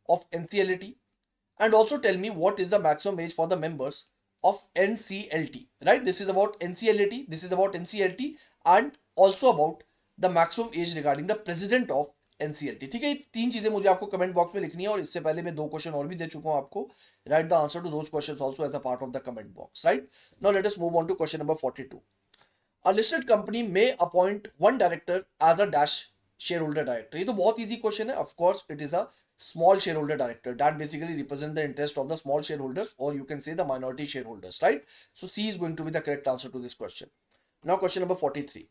of NCLAT, and also tell me what is the maximum age for the members of NCLT, right? This is about NCLAT, this is about NCLT, and also about the maximum age regarding the president of NCLT. ठीक है, ये तीन चीजें मुझे आपको comment box में लिखनी है, और इससे पहले मैं 2 क्वेश्चन और भी दे चुका हूं आपको. Write the answer to those questions also as a part of the comment box, right? Now let us move on to question number 42. A listed company may appoint one director as a dash shareholder director. ये तो बहुत easy question है. Of course, it is a small shareholder director that basically represent the interest of the small shareholders, or you can say the minority shareholders, right? So C is going to be the correct answer to this question. Now question number 43.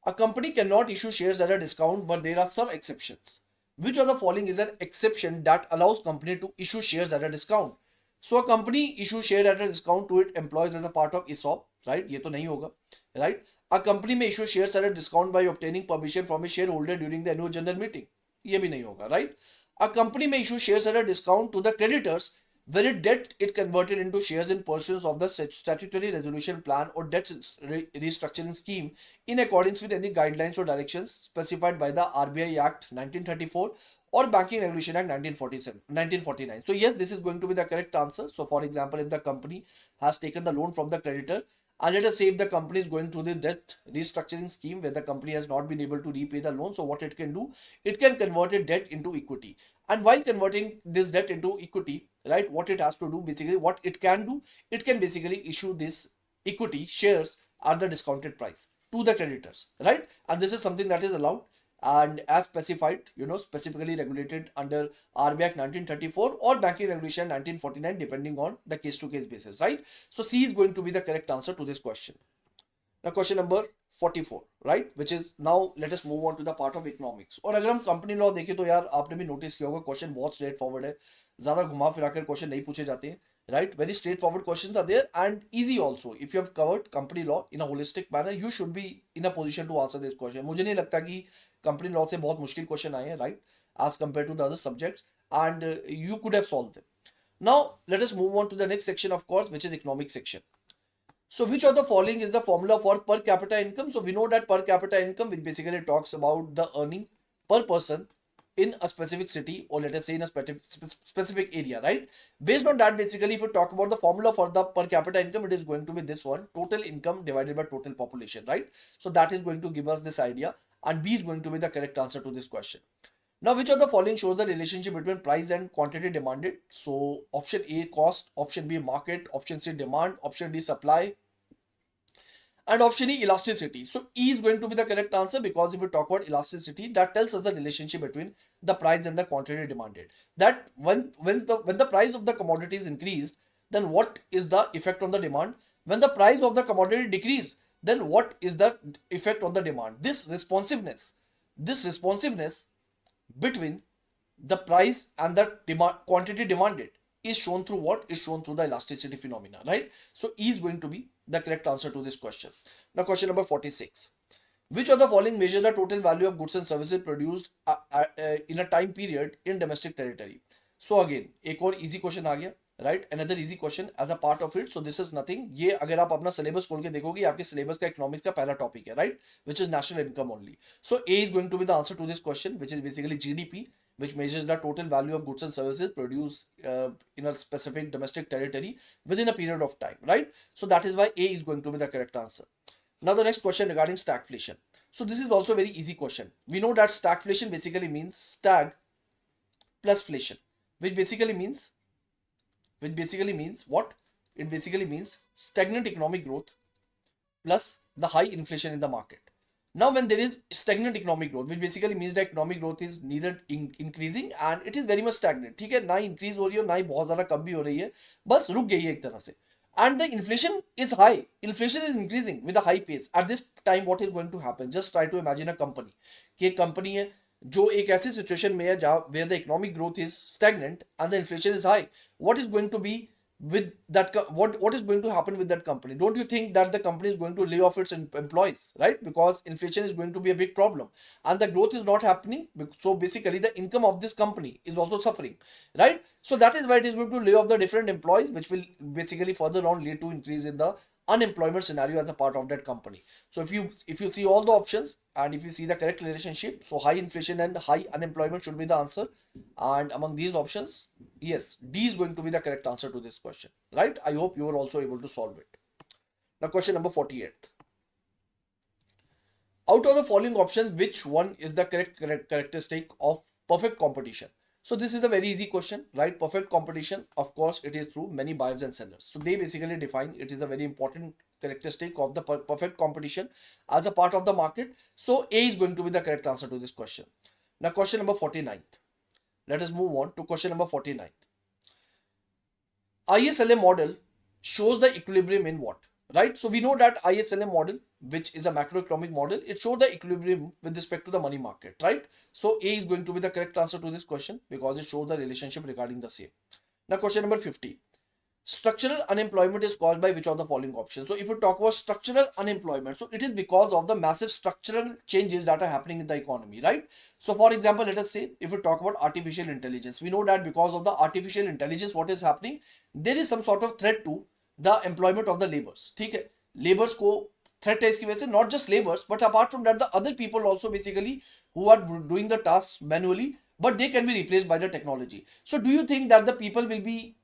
A company cannot issue shares at a discount, but there are some exceptions. Which of the following is an exception that allows company to issue shares at a discount? So a company issue share at a discount to its employees as a part of ESOP, right? ये तो नहीं होगा, right? A company may issue shares at a discount by obtaining permission from a shareholder during the annual general meeting. ये भी नहीं होगा, right? A company may issue shares at a discount to the creditors when it debt it converted into shares in pursuance of the statutory resolution plan or debt restructuring scheme in accordance with any guidelines or directions specified by the RBI Act 1934 or Banking Regulation Act 1949. So yes, this is going to be the correct answer. So for example, if the company has taken the loan from the creditor, and let us say if the company is going through the debt restructuring scheme where the company has not been able to repay the loan, so what it can do, it can convert a debt into equity. And while converting this debt into equity, right, what it has to do, basically what it can do, it can basically issue this equity shares at the discounted price to the creditors, right? And this is something that is allowed and as specified, specifically regulated under RBI Act 1934 or Banking Regulation 1949, depending on the case-to-case basis, right? So C is going to be the correct answer to this question. Now question number 44, right? Which is, now let us move on to the part of economics. और अगर हम company law देखें तो यार आपने भी notice किया होगा, क्वेश्चन बहुत स्ट्रेट फॉरवर्ड है, ज्यादा घुमा फिराकर क्वेश्चन नहीं पूछे जाते हैं, right? Very straightforward questions are there and easy also. If you have covered company law in a holistic manner, you should be in a position to answer this question. मुझे नहीं लगता कि company law से बहुत मुश्किल question आए हैं, right? As compared to the other subjects, and you could have solved them. Now let us move on to the next section, of course, which is economic section. So which of the following is the formula for per capita income? So we know that per capita income, which basically talks about the earning per person in a specific city, or let us say in a specific area, right? Based on that, basically, if you talk about the formula for the per capita income, it is going to be this one: total income divided by total population, right? So that is going to give us this idea, and B is going to be the correct answer to this question. Now, which of the following shows the relationship between price and quantity demanded? So option A, cost; option B, market; option C, demand; option D, supply; and option E, elasticity. So E is going to be the correct answer, because if we talk about elasticity, that tells us the relationship between the price and the quantity demanded. That when the price of the commodity is increased, then what is the effect on the demand? When the price of the commodity decrease, then what is the effect on the demand? This responsiveness between the price and the quantity demanded is shown through what? Is shown through the elasticity phenomena, right? So E is going to be the correct answer to this question. Now question number 46. Which of the following measure the total value of goods and services produced in a time period in domestic territory? So again, एक और easy question आ गया, right? Another easy question as a part of it. So this is nothing. ये अगर आप अपना syllabus खोल के देखोगे, आपके syllabus का economics का पहला topic है, right? Which is national income only. So A is going to be the answer to this question, which is basically GDP, which measures the total value of goods and services produced in a specific domestic territory within a period of time, right? So that is why A is going to be the correct answer. Now the next question regarding stagflation. So this is also a very easy question. We know that stagflation basically means stag plus inflation, which basically means what? It basically means stagnant economic growth plus the high inflation in the market. Now when there is stagnant economic growth, which basically means that economic growth is neither increasing and it is very much stagnant. ठीक है, ना increase हो रही है, ना ही बहुत ज़्यादा कम भी हो रही है, बस रुक गई है एक तरह से. And the inflation is high. Inflation is increasing with a high pace. At this time, what is going to happen? Just try to imagine a company. कि एक company है जो एक ऐसी situation में है जहाँ where the economic growth is stagnant and the inflation is high. What is going to be with that? What is going to happen with that company? Don't you think that the company is going to lay off its employees, right? Because inflation is going to be a big problem and the growth is not happening. So basically, the income of this company is also suffering, right? So that is why it is going to lay off the different employees, which will basically further on lead to increase in the unemployment scenario as a part of that company. So if you see all the options and if you see the correct relationship, so high inflation and high unemployment should be the answer. And among these options, yes, D is going to be the correct answer to this question, right? I hope you are also able to solve it. Now question number 48. Out of the following options, which one is the correct characteristic of perfect competition? So this is a very easy question, right? Perfect competition, of course, it is through many buyers and sellers. So they basically define it is a very important characteristic of the perfect competition as a part of the market. So A is going to be the correct answer to this question. Now question number 49. Let us move on to question number 49. ISLA model shows the equilibrium in what? Right? So we know that ISLA model, which is a macroeconomic model, it shows the equilibrium with respect to the money market, right? So A is going to be the correct answer to this question because it shows the relationship regarding the same. Now question number 50. Structural unemployment is caused by which of the following options? So if you talk about structural unemployment, so it is because of the massive structural changes that are happening in the economy, right? So for example, let us say if we talk about artificial intelligence, we know that because of the artificial intelligence, what is happening? There is some sort of threat to the employment of the laborers. ठीक है, laborers को threat है इसकी वजह से, not just laborers, but apart from that, the other people also basically who are doing the tasks manually, but they can be replaced by the technology. So do you think that the people will be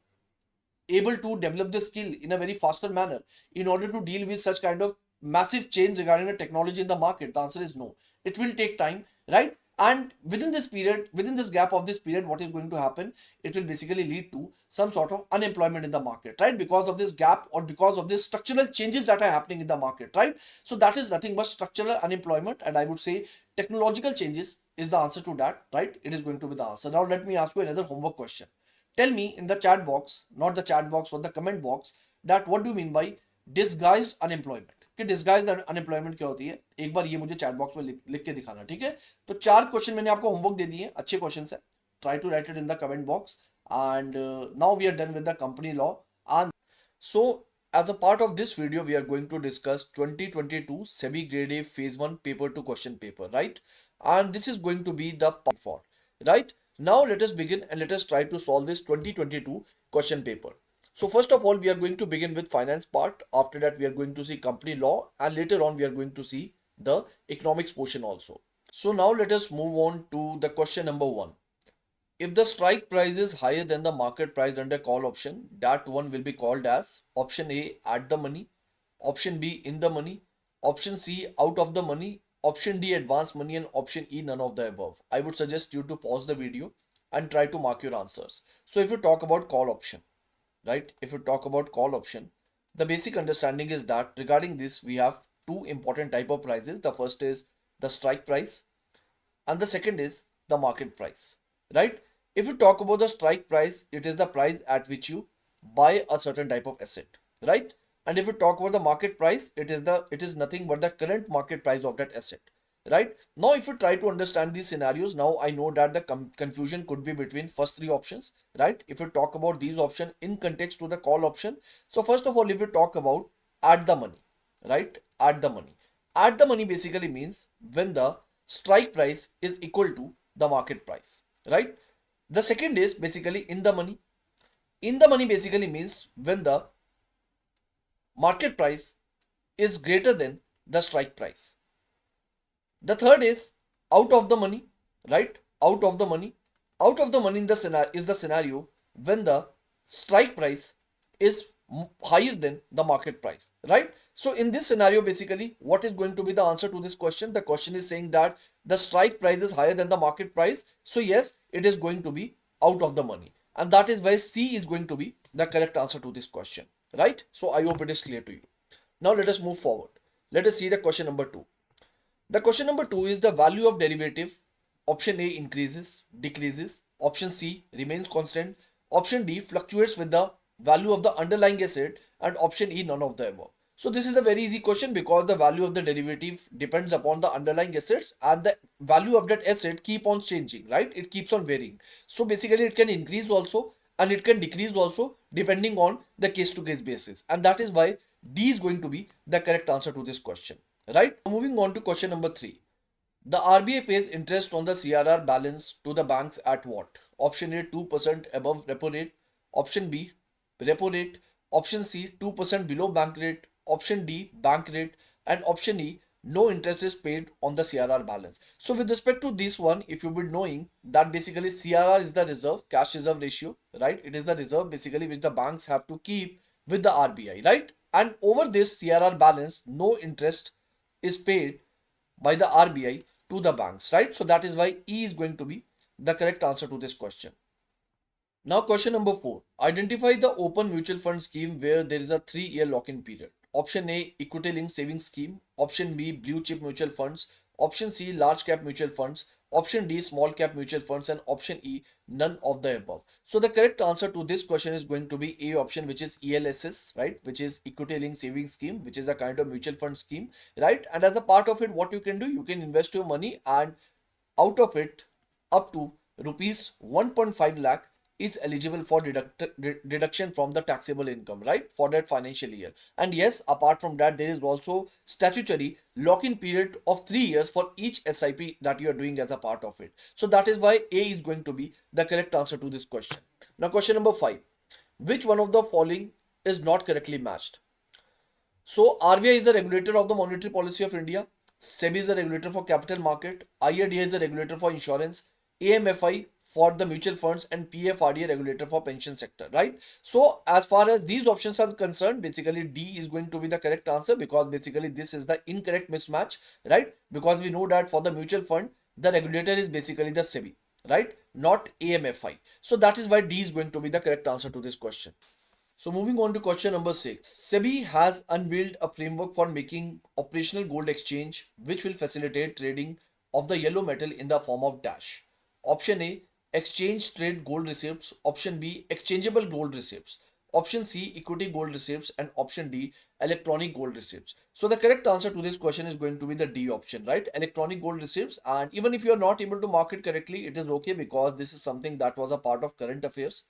able to develop the skill in a very faster manner in order to deal with such kind of massive change regarding the technology in the market? The answer is no. It will take time, right? And within this period, within this gap of this period, what is going to happen? It will basically lead to some sort of unemployment in the market, right? Because of this gap or because of this structural changes that are happening in the market, right? So that is nothing but structural unemployment. And I would say technological changes is the answer to that, right? It is going to be the answer. Now let me ask you another homework question. Tell me in the chat box, not the chat box or the comment box, that what do you mean by disguised unemployment? कि disguised unemployment क्या होती है, एक बार ये मुझे chat box में लिख के दिखाना, ठीक है? तो 4 क्वेश्चन मैंने आपको होमवर्क दे दिए, अच्छे क्वेश्चन है, try to write it in the comment box. And now we are done with the company law. And so as a part of this video, we are going to discuss 2022 SEBI Grade A Phase 1 Paper 2 question paper, right? And this is going to be the part 4, right? Now let us begin and let us try to solve this 2022 question paper. So first of all, we are going to begin with finance part. After that, we are going to see company law, and later on, we are going to see the economics portion also. So now let us move on to the question number 1. If the strike price is higher than the market price under call option, that one will be called as option A, at the money, option B, in the money, option C, out of the money, option D, advance money, and option E, none of the above. I would suggest you to pause the video and try to mark your answers. So if you talk about call option, right? If you talk about call option, the basic understanding is that regarding this, we have two important type of prices. The first is the strike price and the second is the market price, right? If you talk about the strike price, it is the price at which you buy a certain type of asset, right? And if you talk about the market price, it is nothing but the current market price of that asset. right? Now, if you try to understand these scenarios, now I know that the confusion could be between first three options, right? If you talk about these options in context to the call option. So first of all, if you talk about at the money, right? At the money. At the money basically means when the strike price is equal to the market price, right? The second is basically in the money. In the money basically means when the market price is greater than the strike price. The third is out of the money, right? Out of the money. Out of the money in the scenario is the scenario when the strike price is higher than the market price, right? So in this scenario, basically, what is going to be the answer to this question? The question is saying that the strike price is higher than the market price. So yes, it is going to be out of the money. And that is why C is going to be the correct answer to this question, right? So I hope it is clear to you. Now let us move forward. Let us see the question number 2. The question number 2 is the value of derivative. Option A increases, decreases. Option C remains constant. Option D fluctuates with the value of the underlying asset. And option E none of the above. So this is a very easy question because the value of the derivative depends upon the underlying assets and the value of that asset keep on changing, right? It keeps on varying. So basically it can increase also and it can decrease also depending on the case to case basis. And that is why D is going to be the correct answer to this question, right? Moving on to question number 3. The RBI pays interest on the CRR balance to the banks at what? Option A 2% above repo rate. Option B repo rate. Option C 2% below bank rate. Option D bank rate. And option E no interest is paid on the CRR balance. So with respect to this one, if you would knowing that basically CRR is the reserve, cash reserve ratio, right? It is the reserve basically which the banks have to keep with the RBI, right? And over this CRR balance, no interest is paid by the RBI to the banks, right? So that is why E is going to be the correct answer to this question. Now question number 4. Identify the open mutual fund scheme where there is a 3-year lock-in period. Option A equity linked savings scheme. Option B blue chip mutual funds. Option C large cap mutual funds. Option D small cap mutual funds. And option E none of the above. So the correct answer to this question is going to be A option, which is ELSS, right? Which is equity linked savings scheme, which is a kind of mutual fund scheme, right? And as a part of it, what you can do, you can invest your money and out of it up to rupees 1.5 lakh is eligible for deduction from the taxable income, right, for that financial year. And yes, apart from that, there is also statutory lock-in period of 3 years for each SIP that you are doing as a part of it. So that is why A is going to be the correct answer to this question. Now question number 5. Which one of the following is not correctly matched? So RBI is the regulator of the monetary policy of India. SEBI is the regulator for capital market. IRDA is the regulator for insurance. AMFI for the mutual funds, and PFRDA regulator for pension sector, right? So as far as these options are concerned, basically D is going to be the correct answer because basically this is the incorrect mismatch, right? Because we know that for the mutual fund, the regulator is basically the SEBI, right? Not AMFI. So that is why D is going to be the correct answer to this question. So moving on to question number 6. SEBI has unveiled a framework for making operational gold exchange which will facilitate trading of the yellow metal in the form of dash. Option A exchange trade gold receipts. Option B exchangeable gold receipts. Option C equity gold receipts. And option D electronic gold receipts. So the correct answer to this question is going to be the D option, right? Electronic gold receipts. And even if you are not able to mark it correctly, it is okay because this is something that was a part of current affairs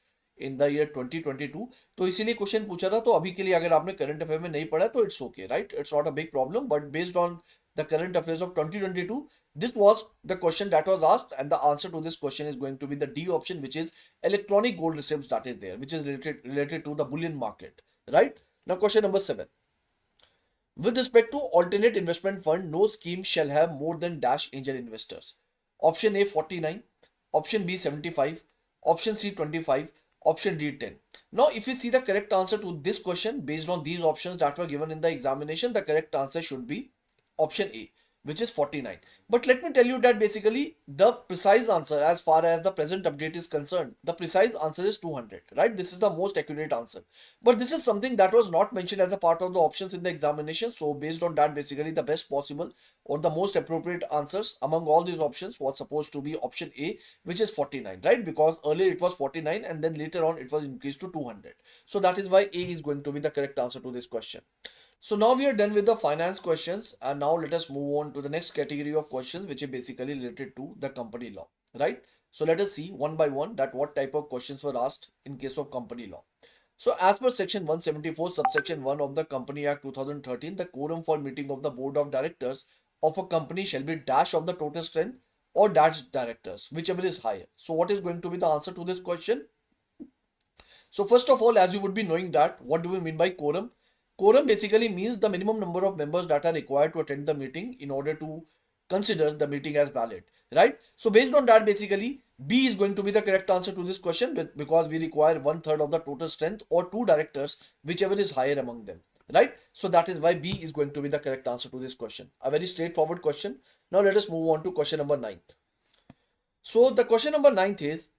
in the year 2022. तो इसीलिए question पूछा था. तो अभी के लिए अगर आपने करंट अफेयर में नहीं पढ़ा तो it's okay, right? It's not a big problem, but based on the current affairs of 2022, this was the question that was asked, and the answer to this question is going to be the D option, which is electronic gold receipts that is there, which is related to the bullion market, right? Now question number 7. With respect to alternate investment fund, no scheme shall have more than dash angel investors. Option A 49, option B 75, option C 25, option D 10. Now if you see the correct answer to this question based on these options that were given in the examination, the correct answer should be option A, which is 49. But let me tell you that basically the precise answer as far as the present update is concerned, the precise answer is 200, right? This is the most accurate answer. But this is something that was not mentioned as a part of the options in the examination. So based on that, basically the best possible or the most appropriate answers among all these options was supposed to be option A, which is 49, right? Because earlier it was 49 and then later on it was increased to 200. So that is why A is going to be the correct answer to this question. So now we are done with the finance questions, and now let us move on to the next category of questions, which is basically related to the company law, right? So let us see one by one that what type of questions were asked in case of company law. So as per section 174 subsection 1 of the Company Act 2013, the quorum for meeting of the board of directors of a company shall be dash of the total strength or dash directors, whichever is higher. So what is going to be the answer to this question? So first of all, as you would be knowing that, what do we mean by quorum? Quorum basically means the minimum number of members that are required to attend the meeting in order to consider the meeting as valid, right? So based on that, basically, B is going to be the correct answer to this question because we require 1/3 of the total strength or two directors, whichever is higher among them, right? So that is why B is going to be the correct answer to this question. A very straightforward question. Now let us move on to question number 9. So the question number 9 is,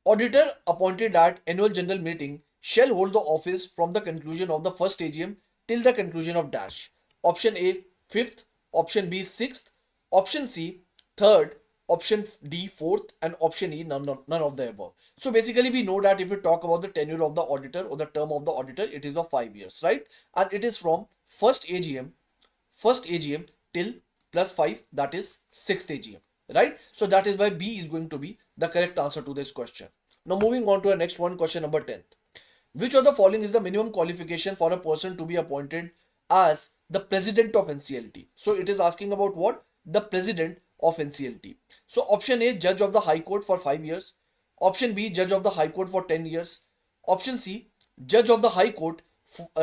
auditor appointed at annual general meeting shall hold the office from the conclusion of the first AGM till the conclusion of dash. Option A, 5th. Option B, 6th. Option C, 3rd. Option D, 4th. And option E, none of the above. So basically we know that if we talk about the tenure of the auditor or the term of the auditor, it is of 5 years, right? And it is from first AGM till plus 5, that is 6th AGM, right? So that is why B is going to be the correct answer to this question. Now moving on to our next one, question number 10. Which of the following is the minimum qualification for a person to be appointed as the president of NCLT? So it is asking about what? The president of NCLT. So option A, judge of the High Court for 5 years. Option B, judge of the High Court for 10 years. Option C, judge of the High Court,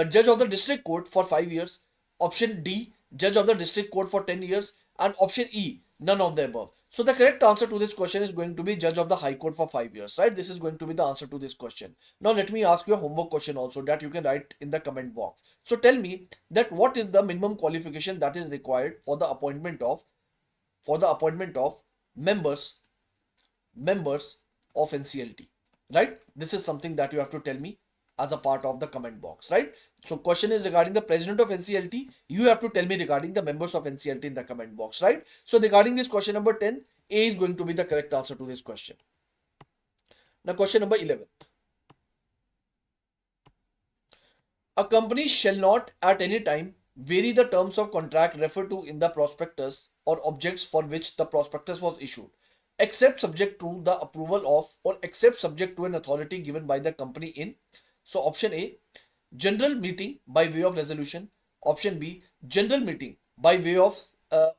judge of the District Court for 5 years. Option D, judge of the District Court for 10 years. And option E, none of the above. So the correct answer to this question is going to be judge of the High Court for 5 years, right? This is going to be the answer to this question. Now let me ask you a homework question also that you can write in the comment box. So tell me that what is the minimum qualification that is required for the appointment of members of NCLT, right? This is something that you have to tell me as a part of the comment box, right? So question is regarding the president of NCLT. You have to tell me regarding the members of NCLT in the comment box, right? So regarding this question number 10, A is going to be the correct answer to this question. Now question number 11. A company shall not at any time vary the terms of contract referred to in the prospectus or objects for which the prospectus was issued, except subject to the approval of or except subject to an authority given by the company in. So option A, general meeting by way of resolution. Option B, general meeting by way of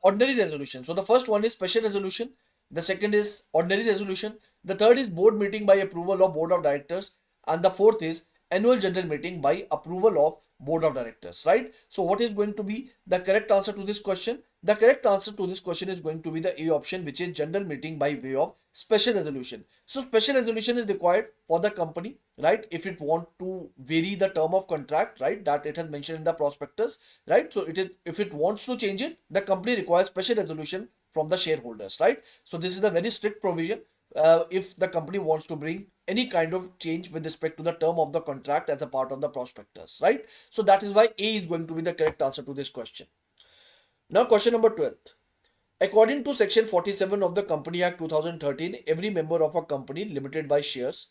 ordinary resolution. So the first one is special resolution. The second is ordinary resolution. The third is board meeting by approval of board of directors. And the fourth is annual general meeting by approval of board of directors, right? So what is going to be the correct answer to this question? The correct answer to this question is going to be the A option, which is general meeting by way of special resolution. So special resolution is required for the company, right? If it want to vary the term of contract, right, that it has mentioned in the prospectus, right? So if it wants to change it, the company requires special resolution from the shareholders, right? So this is a very strict provision. If the company wants to bring any kind of change with respect to the term of the contract as a part of the prospectus, right? So that is why A is going to be the correct answer to this question. Now question number 12. According to section 47 of the Company Act 2013, every member of a company limited by shares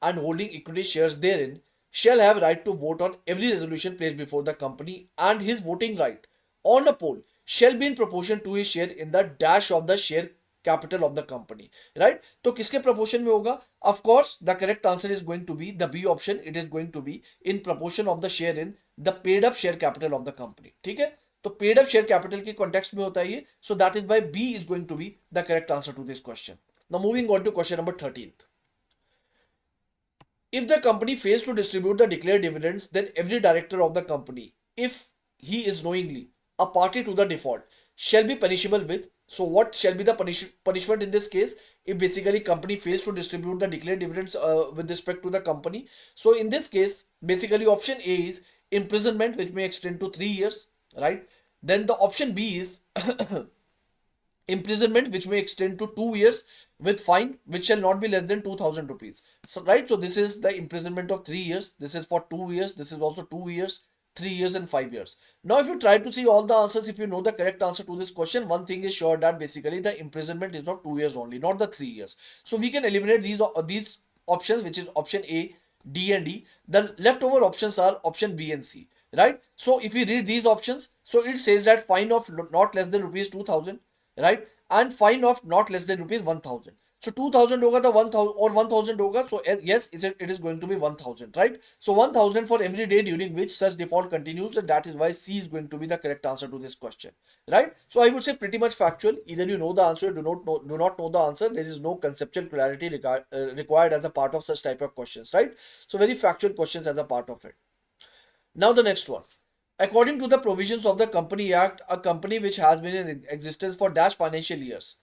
and holding equity shares therein shall have right to vote on every resolution placed before the company, and his voting right on a poll shall be in proportion to his share in the dash of the share capital of the company, right? तो किसके proportion में होगा? Of course, the correct answer is going to be the B option. It is going to be in proportion of the share in the paid up share capital of the company. ठीक है? तो paid up share capital के context में होता है ये. So that is why B is going to be the correct answer to this question. Now moving on to question number 13. If the company fails to distribute the declared dividends, then every director of the company, if he is knowingly a party to the default, shall be punishable with. So what shall be the punishment in this case? If basically company fails to distribute the declared dividends with respect to the company. So in this case, basically option A is imprisonment, which may extend to 3 years, right? Then the option B is imprisonment, which may extend to 2 years with fine, which shall not be less than 2,000 rupees. So, right. So this is the imprisonment of 3 years. This is for 2 years. This is also 2 years, 3 years and 5 years. Now, if you try to see all the answers, if you know the correct answer to this question, one thing is sure that basically the imprisonment is of 2 years only, not the 3 years. So we can eliminate these options, which is option A, D and D. The leftover options are option B and C. right? So if we read these options, so it says that fine of not less than rupees 2000, right? And fine of not less than rupees 1000. So 2000 hoga the 1000 or 1000 hoga. So yes, it is going to be 1000, right? So 1000 for every day during which such default continues. And that is why C is going to be the correct answer to this question, right? So I would say pretty much factual. Either you know the answer, do not know the answer. There is no conceptual clarity required as a part of such type of questions, right? So very factual questions as a part of it. Now the next one. According to the provisions of the Company Act, a company which has been in existence for dash financial years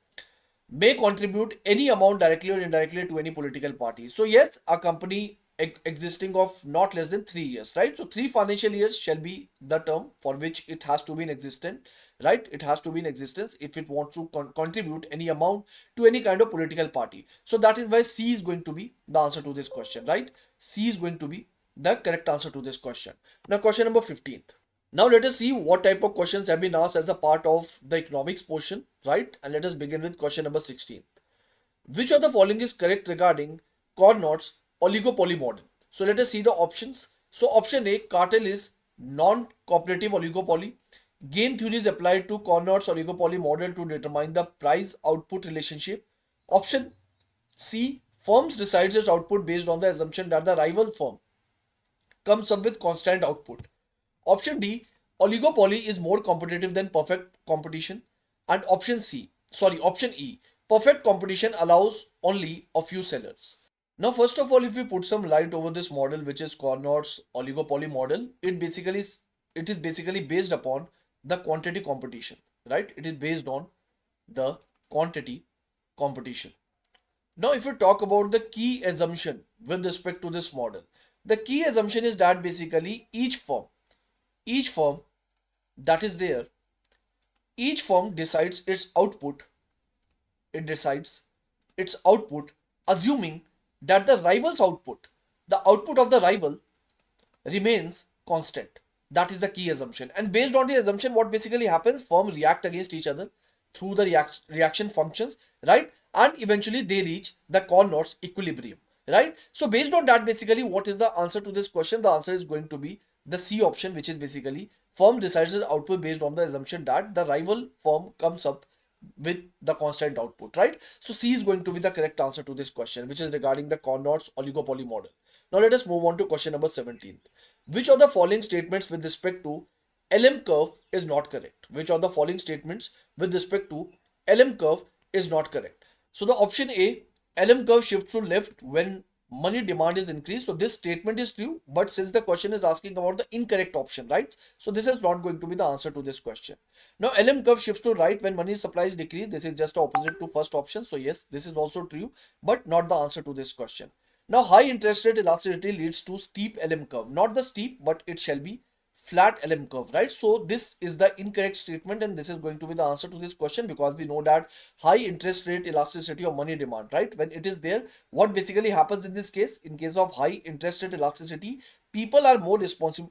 may contribute any amount directly or indirectly to any political party. So yes, a company existing of not less than 3 years, right? So 3 financial years shall be the term for which it has to be in existence, right? It has to be in existence if it wants to contribute any amount to any kind of political party. So that is why C is going to be the answer to this question, right? C is going to be the correct answer to this question. Now question number 15. Now let us see what type of questions have been asked as a part of the economics portion, right? And let us begin with question number 16. Which of the following is correct regarding Carnot's oligopoly model? So let us see the options. So option A, cartel is non-cooperative oligopoly. Game theory is applied to Carnot's oligopoly model to determine the price-output relationship. Option C, firms decides its output based on the assumption that the rival firm comes up with constant output. Option D, oligopoly is more competitive than perfect competition. And option E, perfect competition allows only a few sellers. Now, first of all, if we put some light over this model, which is Carnot's oligopoly model, it is basically based upon the quantity competition, right? It is based on the quantity competition. Now, if we talk about the key assumption with respect to this model, the key assumption is that basically each firm that is there, each firm decides its output, assuming that the rival's output, the output of the rival remains constant. That is the key assumption. And based on the assumption, what basically happens, firms react against each other through the reaction functions, right? And eventually they reach the Carnot's equilibrium, right? So based on that, basically what is the answer to this question? The answer is going to be the C option, which is basically firm decides its output based on the assumption that the rival firm comes up with the constant output, right? So C is going to be the correct answer to this question, which is regarding the Carnot's oligopoly model. Now let us move on to question number 17. Which of the following statements with respect to LM curve is not correct? Which of the following statements with respect to LM curve is not correct? So the option A, LM curve shifts to left when money demand is increased. So this statement is true, but since the question is asking about the incorrect option, right? So this is not going to be the answer to this question. Now LM curve shifts to right when money supply is decreased. This is just opposite to first option. So yes, this is also true, but not the answer to this question. Now high interest rate elasticity leads to steep LM curve. Not the steep, but it shall be flat LM curve, right? So this is the incorrect statement, and this is going to be the answer to this question, because we know that high interest rate elasticity of money demand, right? When it is there, what basically happens in this case? In case of high interest rate elasticity, people are more responsive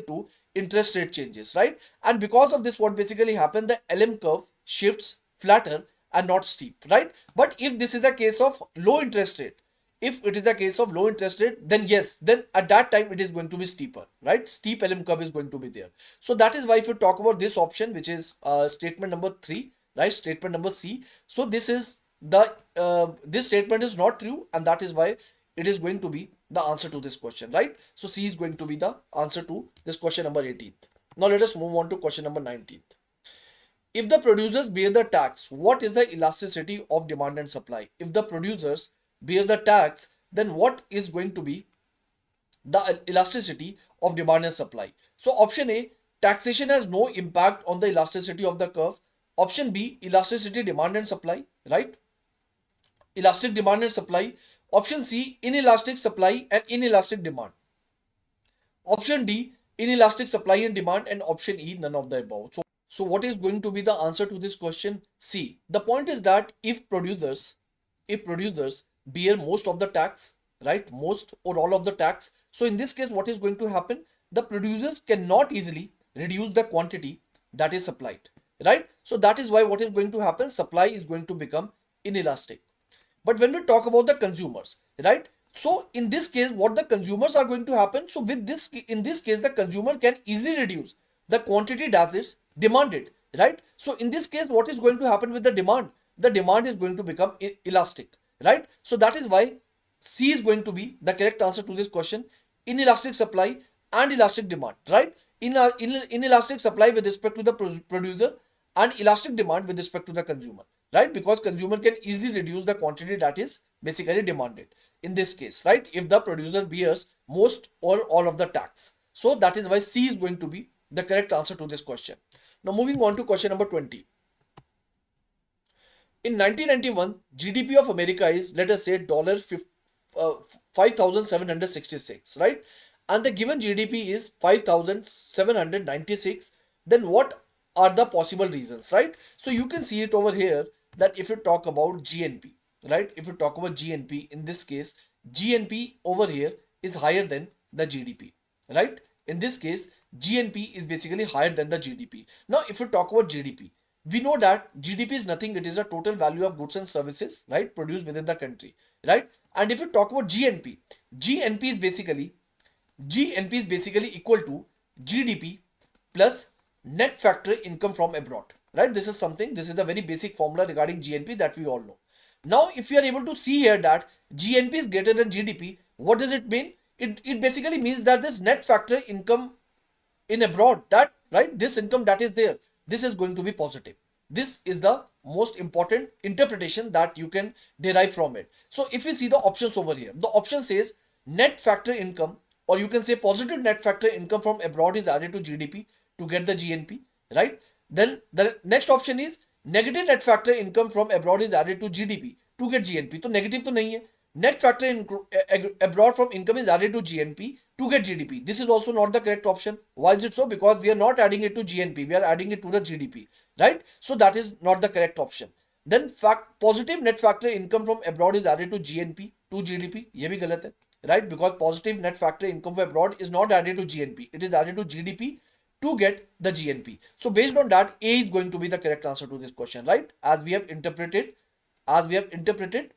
to interest rate changes, right? And because of this, what basically happens, the LM curve shifts flatter and not steep, right? But if this is a case of low interest rate, then yes, then at that time it is going to be steeper, right? Steep LM curve is going to be there. So that is why if you talk about this option, which is statement number 3, right? Statement number C. So this is the this statement is not true, and that is why it is going to be the answer to this question, right? So C is going to be the answer to this question number 18th. Now let us move on to question number 19th. If the producers bear the tax, what is the elasticity of demand and supply? If the producers bear the tax, then what is going to be the elasticity of demand and supply? So option A, taxation has no impact on the elasticity of the curve. Option B, elasticity demand and supply, right? Elastic demand and supply. Option C, inelastic supply and inelastic demand. Option D, inelastic supply and demand. And option E, none of the above. So what is going to be the answer to this question? C. The point is that if producers bear most of the tax, right? Most or all of the tax. So in this case, what is going to happen? The producers cannot easily reduce the quantity that is supplied, right? So that is why what is going to happen? Supply is going to become inelastic. But when we talk about the consumers, right? So in this case, what the consumers are going to happen? So with this, in this case, the consumer can easily reduce the quantity that is demanded, right? So in this case, what is going to happen with the demand? The demand is going to become elastic, right? So that is why C is going to be the correct answer to this question. Inelastic supply and elastic demand, right? Inelastic supply with respect to the producer and elastic demand with respect to the consumer, right? Because consumer can easily reduce the quantity that is basically demanded in this case, right? If the producer bears most or all of the tax. So that is why C is going to be the correct answer to this question. Now moving on to question number 20. In 1991, GDP of America is, let us say, $5,766, right? And the given GDP is 5,796. Then what are the possible reasons, right? So you can see it over here that if you talk about GNP, right? If you talk about GNP, in this case, GNP over here is higher than the GDP, right? In this case, GNP is basically higher than the GDP. Now, if you talk about GDP, we know that GDP is nothing, it is a total value of goods and services, right, produced within the country, right? And if you talk about GNP, GNP is basically equal to GDP plus net factory income from abroad, right? This is a very basic formula regarding GNP that we all know. Now, if you are able to see here that GNP is greater than GDP, what does it mean? It basically means that this net factory income in abroad, that, right, this income that is there, this is going to be positive. This is the most important interpretation that you can derive from it. So if you see the options over here, the option says net factor income, or you can say positive net factor income from abroad is added to GDP to get the GNP, right? Then the next option is negative net factor income from abroad is added to GDP to get GNP. तो negative तो नहीं है. Net factor abroad from income is added to GNP to get GDP. This is also not the correct option. Why is it so? Because we are not adding it to GNP, we are adding it to the GDP, right? So that is not the correct option. Then positive net factor income from abroad is added to GNP to GDP. ये भी गलत है, right? Because positive net factor income from abroad is not added to GNP, it is added to GDP to get the GNP. So based on that, A is going to be the correct answer to this question, right? As we have interpreted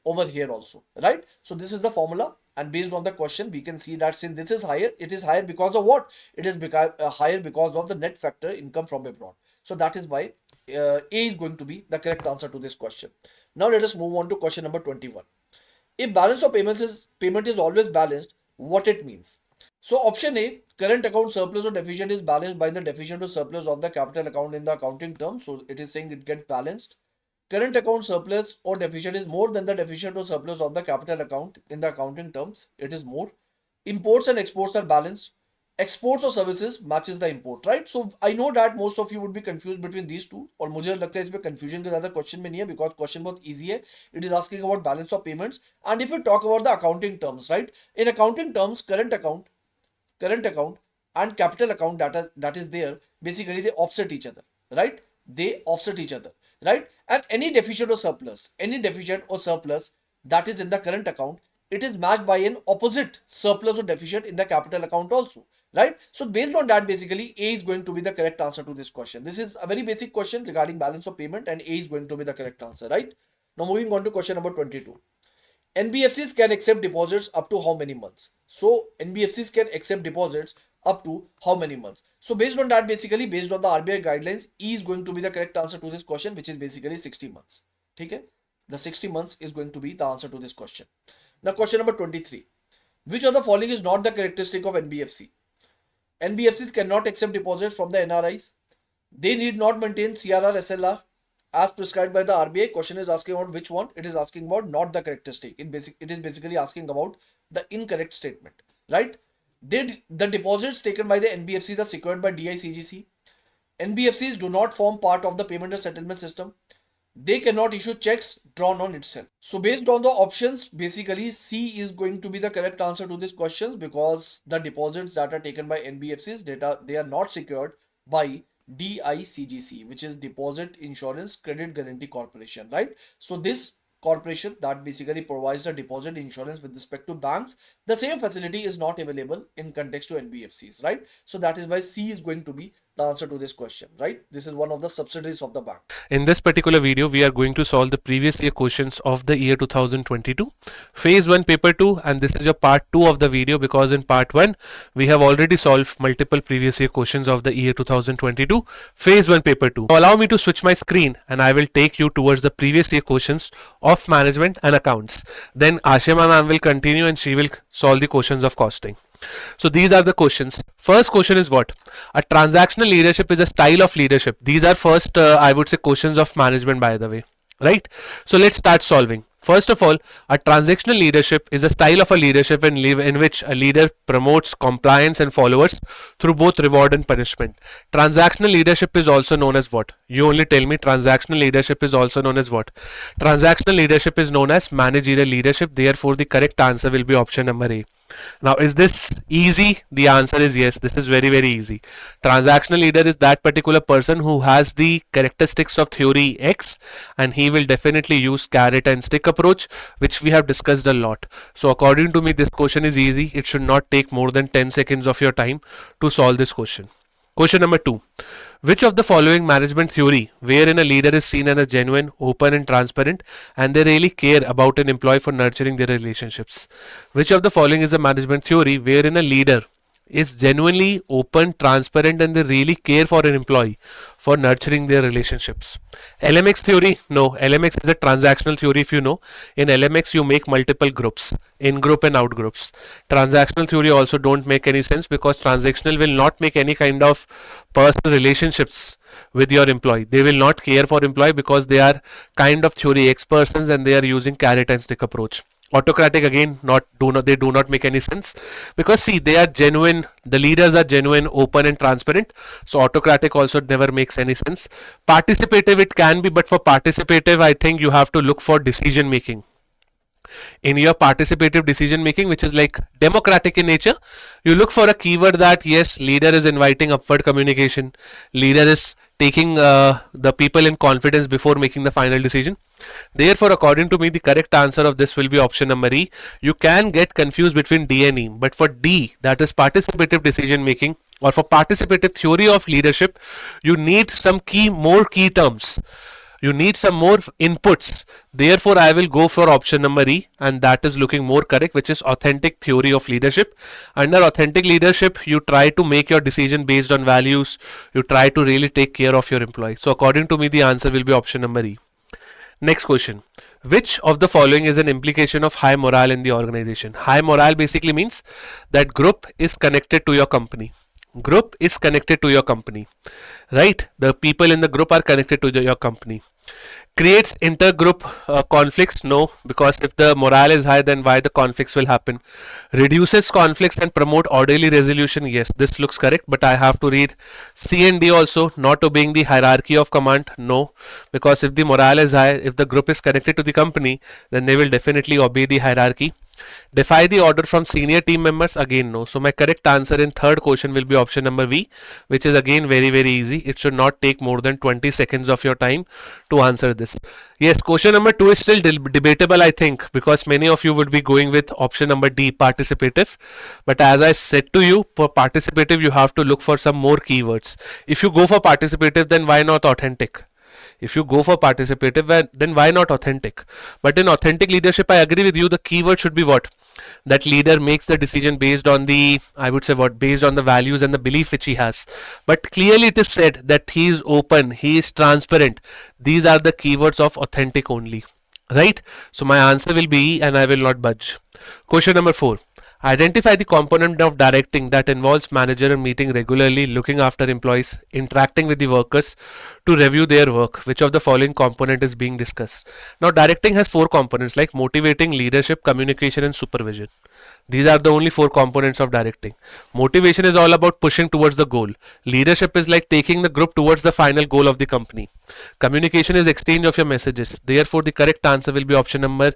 over here also, right? So this is the formula, and based on the question we can see that since this is higher, it is higher because of what? It is higher because of the net factor income from abroad. So that is why A is going to be the correct answer to this question. Now let us move on to question number 21. If balance of payment is always balanced, what it means? So option A, current account surplus or deficit is balanced by the deficit or surplus of the capital account in the accounting term. So it is saying it gets balanced. Current account surplus or deficit is more than the deficit or surplus of the capital account in the accounting terms. It is more. Imports and exports are balanced. Exports or services matches the import, right? So I know that most of you would be confused between these two, और मुझे लगता है इसमें confusion के ज़्यादा question में नहीं है, because question बहुत easy है. It is asking about balance of payments, and if you talk about the accounting terms, right? In accounting terms, current account and capital account that is there, basically they offset each other, right? They offset each other, right? And any deficit or surplus that is in the current account, it is matched by an opposite surplus or deficit in the capital account also, right? So based on that, basically A is going to be the correct answer to this question. This is a very basic question regarding balance of payment, and A is going to be the correct answer, right? Now moving on to question number 22. NBFCs can accept deposits up to how many months? So NBFCs can accept deposits up to how many months? So based on that, basically based on the RBI guidelines, E is going to be the correct answer to this question, which is basically 60 months. Okay? The 60 months is going to be the answer to this question. Now question number 23. Which of the following is not the characteristic of NBFC? NBFCs cannot accept deposits from the NRIs. They need not maintain CRR, SLR as prescribed by the RBI. Question is asking about which one? It is asking about not the characteristic. It is basically asking about the incorrect statement, right? The deposits taken by the NBFCs are secured by DICGC. NBFCs do not form part of the payment and settlement system. They cannot issue checks drawn on itself. So based on the options, basically C is going to be the correct answer to this question, because the deposits that are taken by NBFCs, they are not secured by DICGC, which is Deposit Insurance Credit Guarantee Corporation, right? So this corporation that basically provides the deposit insurance with respect to banks, the same facility is not available in context to NBFCs, right? So that is why C is going to be the answer to this question, right? This is one of the subsidiaries of the bank. In this particular video, we are going to solve the previous year questions of the year 2022, phase 1 paper 2, and this is your part 2 of the video, because in part 1 we have already solved multiple previous year questions of the year 2022, phase 1 paper 2. Now allow me to switch my screen and I will take you towards the previous year questions of management and accounts. Then Ashima ma'am will continue and she will solve the questions of costing. So these are the questions. First question is what? A transactional leadership is a style of leadership. These are first, I would say, questions of management, by the way, right? So let's start solving. First of all, a transactional leadership is a style of a leadership in which a leader promotes compliance and followers through both reward and punishment. Transactional leadership is also known as what? You only tell me. Transactional leadership is also known as what? Transactional leadership is known as managerial leadership. Therefore, the correct answer will be option number A. Now, is this easy? The answer is yes. This is very, very easy. Transactional leader is that particular person who has the characteristics of theory X, and he will definitely use carrot and stick approach, which we have discussed a lot. So according to me, this question is easy. It should not take more than 10 seconds of your time to solve this question. Question number 2. Which of the following management theory, wherein a leader is seen as a genuine, open and transparent, and they really care about an employee for nurturing their relationships? Which of the following is a management theory wherein a leader is genuinely open, transparent, and they really care for an employee for nurturing their relationships? LMX theory? No, LMX is a transactional theory. If you know, in LMX you make multiple groups, in group and out groups. Transactional theory also don't make any sense, because transactional will not make any kind of personal relationships with your employee. They will not care for employee because they are kind of theory X persons and they are using carrot and stick approach. Autocratic, again, they do not make any sense, because see, they are genuine, the leaders are genuine, open and transparent. So autocratic also never makes any sense. Participative it can be, but for participative I think you have to look for decision making. In your participative decision making, which is like democratic in nature, you look for a keyword that yes, leader is inviting upward communication, leader is taking the people in confidence before making the final decision. Therefore, according to me, the correct answer of this will be option number E. You can get confused between D and E, but for D, that is participative decision making, or for participative theory of leadership, you need some more key terms. You need some more inputs. Therefore, I will go for option number E, and that is looking more correct, which is authentic theory of leadership. Under authentic leadership, you try to make your decision based on values. You try to really take care of your employee. So according to me, the answer will be option number E. Next question. Which of the following is an implication of high morale in the organization? High morale basically means that group is connected to your company. Group is connected to your company, right? The people in the group are connected to your company. Creates intergroup conflicts? No, because if the morale is high, then why the conflicts will happen? Reduces conflicts and promote orderly resolution? Yes, this looks correct, but I have to read C and D also. Not obeying the hierarchy of command? No, because if the morale is high, if the group is connected to the company, then they will definitely obey the hierarchy. Defy the order from senior team members? Again, no. So my correct answer in third question will be option number V, which is again very, very easy. It should not take more than 20 seconds of your time to answer this. Yes, question number 2 is still debatable, I think, because many of you would be going with option number D, participative. But as I said to you, for participative, you have to look for some more keywords. If you go for participative, then why not authentic? If you go for participative, then why not authentic? But in authentic leadership, I agree with you, the keyword should be what? That leader makes the decision based on the, I would say what, based on the values and the belief which he has. But clearly it is said that he is open, he is transparent. These are the keywords of authentic only, right? So my answer will be E, and I will not budge. Question number 4. Identify the component of directing that involves manager meeting regularly, looking after employees, interacting with the workers to review their work. Which of the following component is being discussed? Now, directing has 4 components like motivating, leadership, communication, and supervision. These are the only 4 components of directing. Motivation is all about pushing towards the goal. Leadership is like taking the group towards the final goal of the company. Communication is exchange of your messages. Therefore, the correct answer will be option number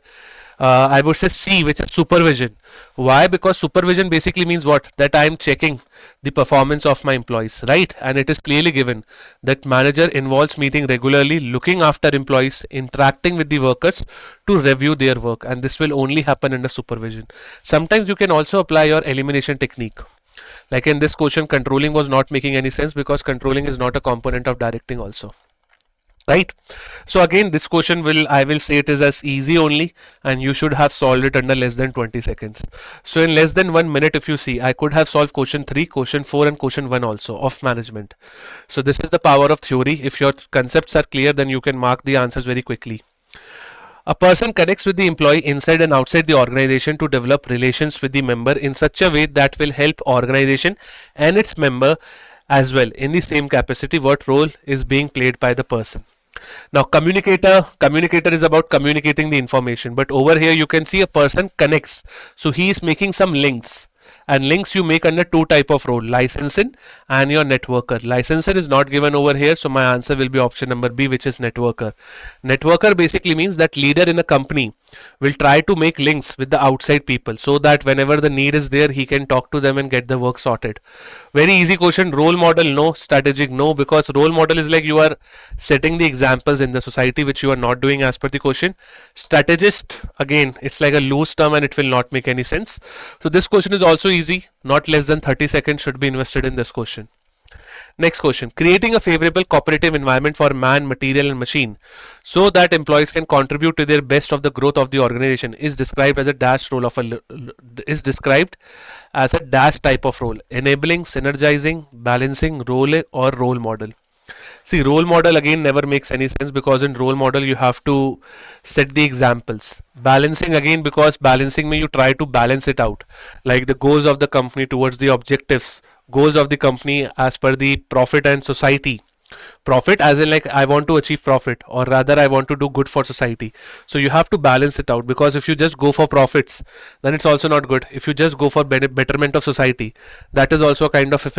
I would say C, which is supervision. Why? Because supervision basically means what? That I am checking the performance of my employees, right? And it is clearly given that manager involves meeting regularly, looking after employees, interacting with the workers to review their work, and this will only happen under supervision. Sometimes you can also apply your elimination technique. Like in this question, controlling was not making any sense because controlling is not a component of directing also. Right? So again, this question I will say it is as easy only, and you should have solved it under less than 20 seconds. So in less than 1 minute, if you see, I could have solved question 3, question 4 and question 1 also of management. So this is the power of theory. If your concepts are clear, then you can mark the answers very quickly. A person connects with the employee inside and outside the organization to develop relations with the member in such a way that will help organization and its member as well in the same capacity. What role is being played by the person? Now communicator is about communicating the information, but over here you can see a person connects, so he is making some links, and links you make under two type of role, licensor and your networker. Licensor is not given over here, so my answer will be option number B, which is networker. Networker basically means that leader in a company will try to make links with the outside people so that whenever the need is there, he can talk to them and get the work sorted. Very easy question. Role model, no. Strategic, no, because role model is like you are setting the examples in the society which you are not doing as per the question. Strategist, again, it's like a loose term and it will not make any sense. So this question is also easy. Not less than 30 seconds should be invested in this question. Next question. Creating a favorable cooperative environment for man, material and machine so that employees can contribute to their best of the growth of the organization is described as a dash role of is described as a dash type of role. Enabling, synergizing, balancing, role or role model. See, role model again never makes any sense because in role model you have to set the examples. Balancing again, because balancing means you try to balance it out, like the goals of the company towards the objectives, goals of the company as per the profit and society. Profit as in like I want to achieve profit, or rather I want to do good for society. So you have to balance it out, because if you just go for profits, then it's also not good. If you just go for betterment of society, that is also a kind of a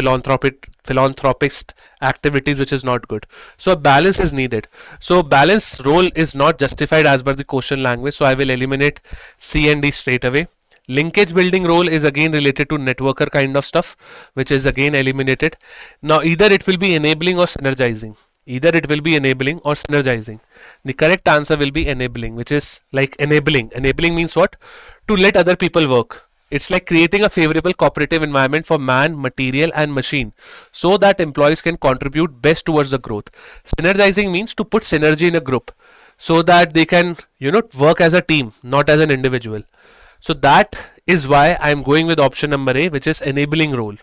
philanthropist activities which is not good. So a balance is needed. So balance role is not justified as per the question language, so I will eliminate C and D straight away. Linkage building role is again related to networker kind of stuff, which is again eliminated. Now either it will be enabling or synergizing. Either it will be enabling or synergizing. The correct answer will be enabling, which is like enabling. Enabling means what? To let other people work. It's like creating a favorable cooperative environment for man, material and machine so that employees can contribute best towards the growth. Synergizing means to put synergy in a group so that they can, work as a team, not as an individual. So that is why I am going with option number A, which is enabling role,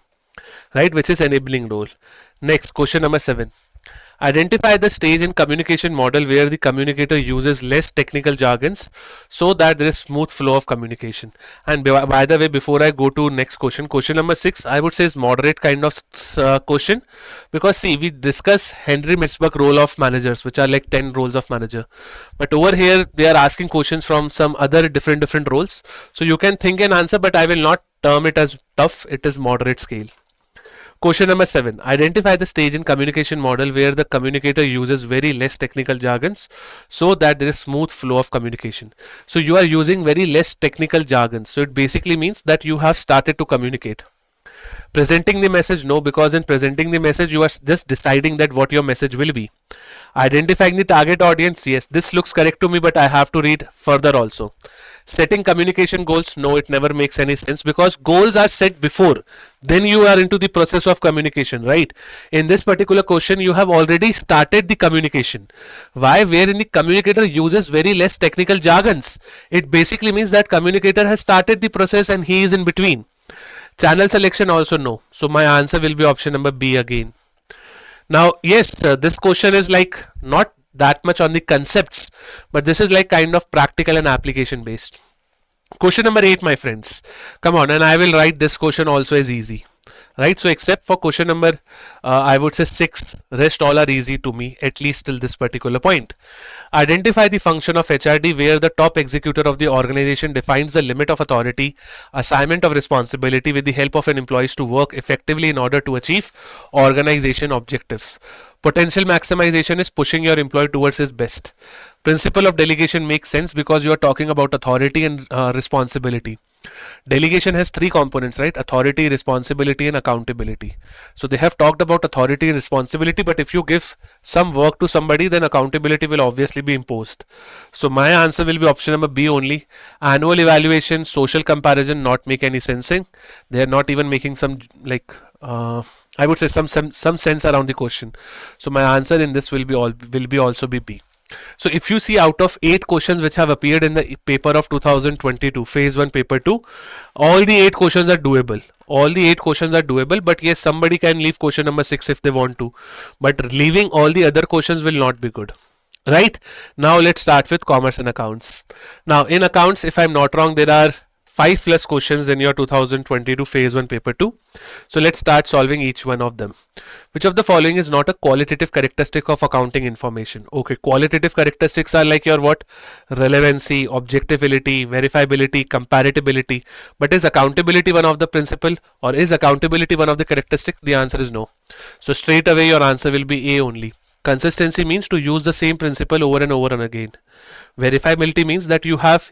right? Which is enabling role. Next, question number 7. Identify the stage in communication model where the communicator uses less technical jargons so that there is smooth flow of communication. And by the way, before I go to next question, question number 6, I would say is moderate kind of question, because see, we discuss Henry Metzberg role of managers, which are like 10 roles of manager. But over here, they are asking questions from some other different roles. So you can think and answer, but I will not term it as tough. It is moderate scale. Question number 7. Identify the stage in communication model where the communicator uses very less technical jargons so that there is smooth flow of communication. So you are using very less technical jargons. So it basically means that you have started to communicate. Presenting the message, no, because in presenting the message you are just deciding that what your message will be. Identifying the target audience, yes, this looks correct to me, but I have to read further also. Setting communication goals, no, it never makes any sense because goals are set before, then you are into the process of communication, right? In this particular question, you have already started the communication. Why? Wherein the communicator uses very less technical jargons. It basically means that communicator has started the process and he is in between. Channel selection also no. So my answer will be option number B again. Now, yes, this question is like not that much on the concepts, but this is like kind of practical and application based. Question number 8, my friends. Come on, and I will write this question also as easy. Right, so except for question number I would say 6, rest all are easy to me, at least till this particular point. Identify the function of HRD where the top executor of the organization defines the limit of authority, assignment of responsibility with the help of an employees to work effectively in order to achieve organization objectives. Potential maximization is pushing your employee towards his best. Principle of delegation makes sense because you are talking about authority and responsibility. Delegation has three components, right? Authority, responsibility, and accountability. So they have talked about authority and responsibility, but if you give some work to somebody, then accountability will obviously be imposed. So my answer will be option number B only. Annual evaluation, social comparison, not make any sensing. They are not even making some like I would say some sense around the question. So my answer in this will be also be B. So if you see out of 8 questions which have appeared in the paper of 2022, phase 1, paper 2, all the 8 questions are doable. All the 8 questions are doable, but yes, somebody can leave question number 6 if they want to. But leaving all the other questions will not be good. Right? Now let's start with commerce and accounts. Now in accounts, if I'm not wrong, there are 5 plus questions in your 2022 phase 1 paper 2. So let's start solving each one of them. Which of the following is not a qualitative characteristic of accounting information? Okay, qualitative characteristics are like your what? Relevancy, objectivity, verifiability, comparability. But is accountability one of the principle, or is accountability one of the characteristics? The answer is no. So straight away your answer will be A only. Consistency means to use the same principle over and over and again. Verifiability means that you have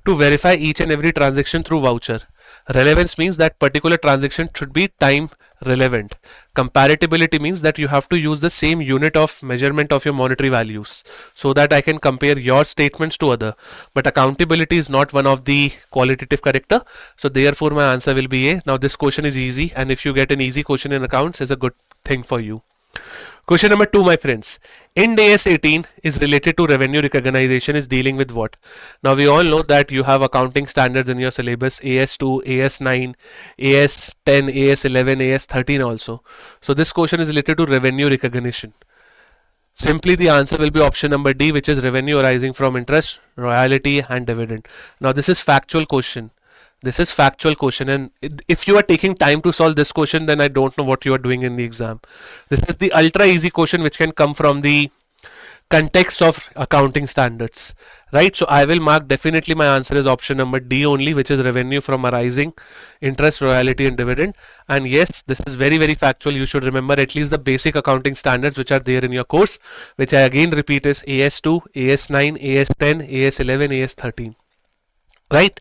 to verify each and every transaction through voucher. Relevance means that particular transaction should be time relevant. Comparability means that you have to use the same unit of measurement of your monetary values so that I can compare your statements to other. But accountability is not one of the qualitative character. So therefore my answer will be A. Now this question is easy, and if you get an easy question in accounts, is a good thing for you. Question number 2, my friends. Ind AS 18 is related to revenue recognition, is dealing with what? Now we all know that you have accounting standards in your syllabus, AS2, AS9, AS10, AS11, AS13 also. So this question is related to revenue recognition. Simply the answer will be option number D, which is revenue arising from interest, royalty and dividend. Now this is factual question. This is factual question, and if you are taking time to solve this question, then I don't know what you are doing in the exam. This is the ultra easy question which can come from the context of accounting standards, right? So I will mark definitely my answer is option number D only, which is revenue from arising interest, royalty and dividend. And yes, this is very, very factual. You should remember at least the basic accounting standards which are there in your course, which I again repeat is AS2, AS9, AS10, AS11, AS13, right?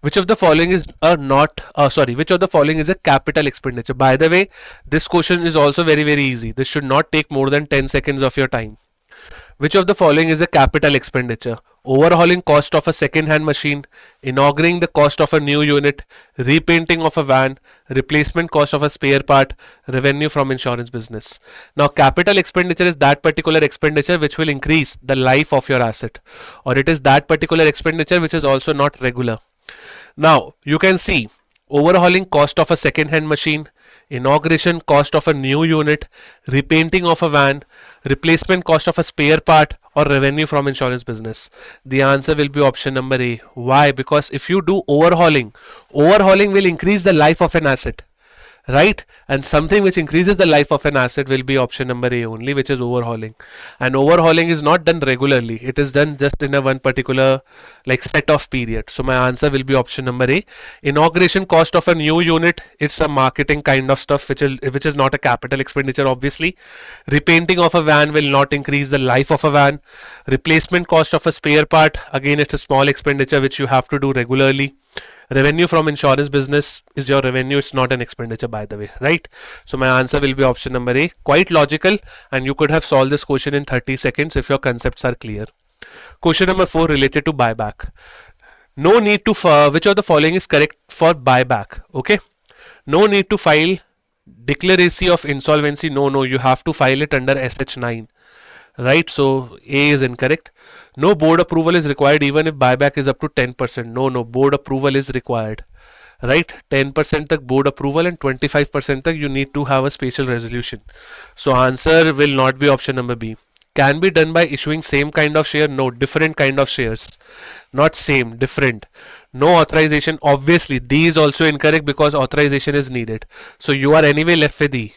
Which of the following is which of the following is a capital expenditure? By the way, this question is also very, very easy. This should not take more than 10 seconds of your time. Which of the following is a capital expenditure? Overhauling cost of a second-hand machine, inaugurating the cost of a new unit, repainting of a van, replacement cost of a spare part, revenue from insurance business. Now, capital expenditure is that particular expenditure which will increase the life of your asset, or it is that particular expenditure which is also not regular. Now you can see overhauling cost of a second-hand machine, inauguration cost of a new unit, repainting of a van, replacement cost of a spare part, or revenue from insurance business. The answer will be option number A. Why? Because if you do overhauling will increase the life of an asset, right? And something which increases the life of an asset will be option number A only, which is overhauling. And overhauling is not done regularly. It is done just in a one particular like set of period. So my answer will be option number A. Inauguration cost of a new unit, it's a marketing kind of stuff which is not a capital expenditure obviously. Repainting of a van will not increase the life of a van. Replacement cost of a spare part, again it's a small expenditure which you have to do regularly. Revenue from insurance business is your revenue, it's not an expenditure by the way, right? So my answer will be option number A. Quite logical, and you could have solved this question in 30 seconds if your concepts are clear. Question number 4 related to buyback. No need to which of the following is correct for buyback? Okay, no need to file declaration of insolvency. No, you have to file it under SH9, right? So A is incorrect. No board approval is required even if buyback is up to 10%. No, board approval is required, right? 10% tak board approval and 25% tak you need to have a special resolution. So answer will not be option number B. Can be done by issuing same kind of share? No, different kind of shares. Not same, different. No authorization. Obviously D is also incorrect because authorization is needed. So you are anyway left with E.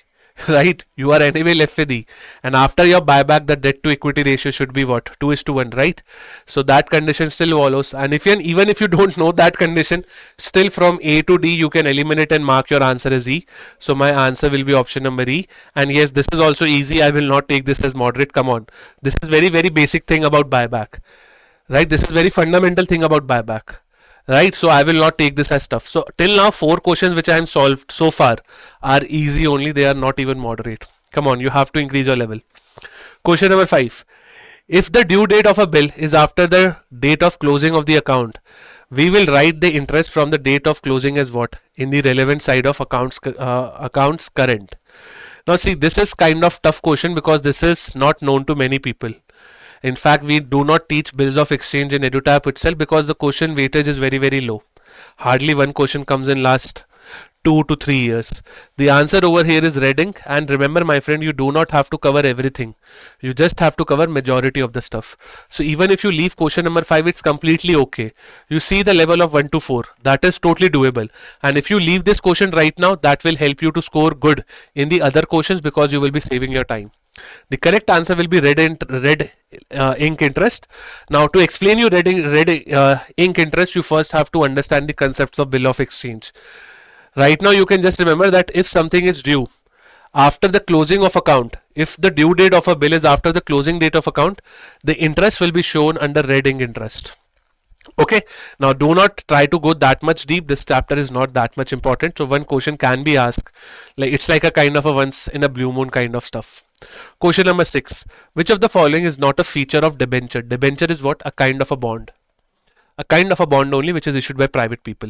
Right, you are anyway left with E, and after your buyback the debt to equity ratio should be what? 2:1, right? So that condition still follows, and even if you don't know that condition, still from A to D you can eliminate and mark your answer as E. So my answer will be option number E. And yes, this is also easy. I will not take this as moderate. Come on, this is very, very basic thing about buyback, right? This is very fundamental thing about buyback, right? So I will not take this as tough. So till now 4 questions which I am solved so far are easy only, they are not even moderate. Come on, you have to increase your level. Question number 5. If the due date of a bill is after the date of closing of the account, we will write the interest from the date of closing as what? In the relevant side of accounts current. Now see, this is kind of tough question because this is not known to many people. In fact, we do not teach bills of exchange in EduTap itself because the question weightage is very low. Hardly one question comes in last 2 to 3 years. The answer over here is red ink, and remember my friend, you do not have to cover everything. You just have to cover majority of the stuff. So even if you leave question number 5, it's completely okay. You see the level of 1 to 4, that is totally doable. And if you leave this question right now, that will help you to score good in the other questions because you will be saving your time. The correct answer will be red ink interest. Now to explain you red ink interest, you first have to understand the concepts of bill of exchange. Right now you can just remember that if something is due after the closing of account, if the due date of a bill is after the closing date of account, the interest will be shown under red ink interest. Okay, now do not try to go that much deep. This chapter is not that much important. So one question can be asked, like it's like a kind of a once in a blue moon kind of stuff. Question number 6. Which of the following is not a feature of debenture? Debenture is what? A kind of a bond. A kind of a bond only which is issued by private people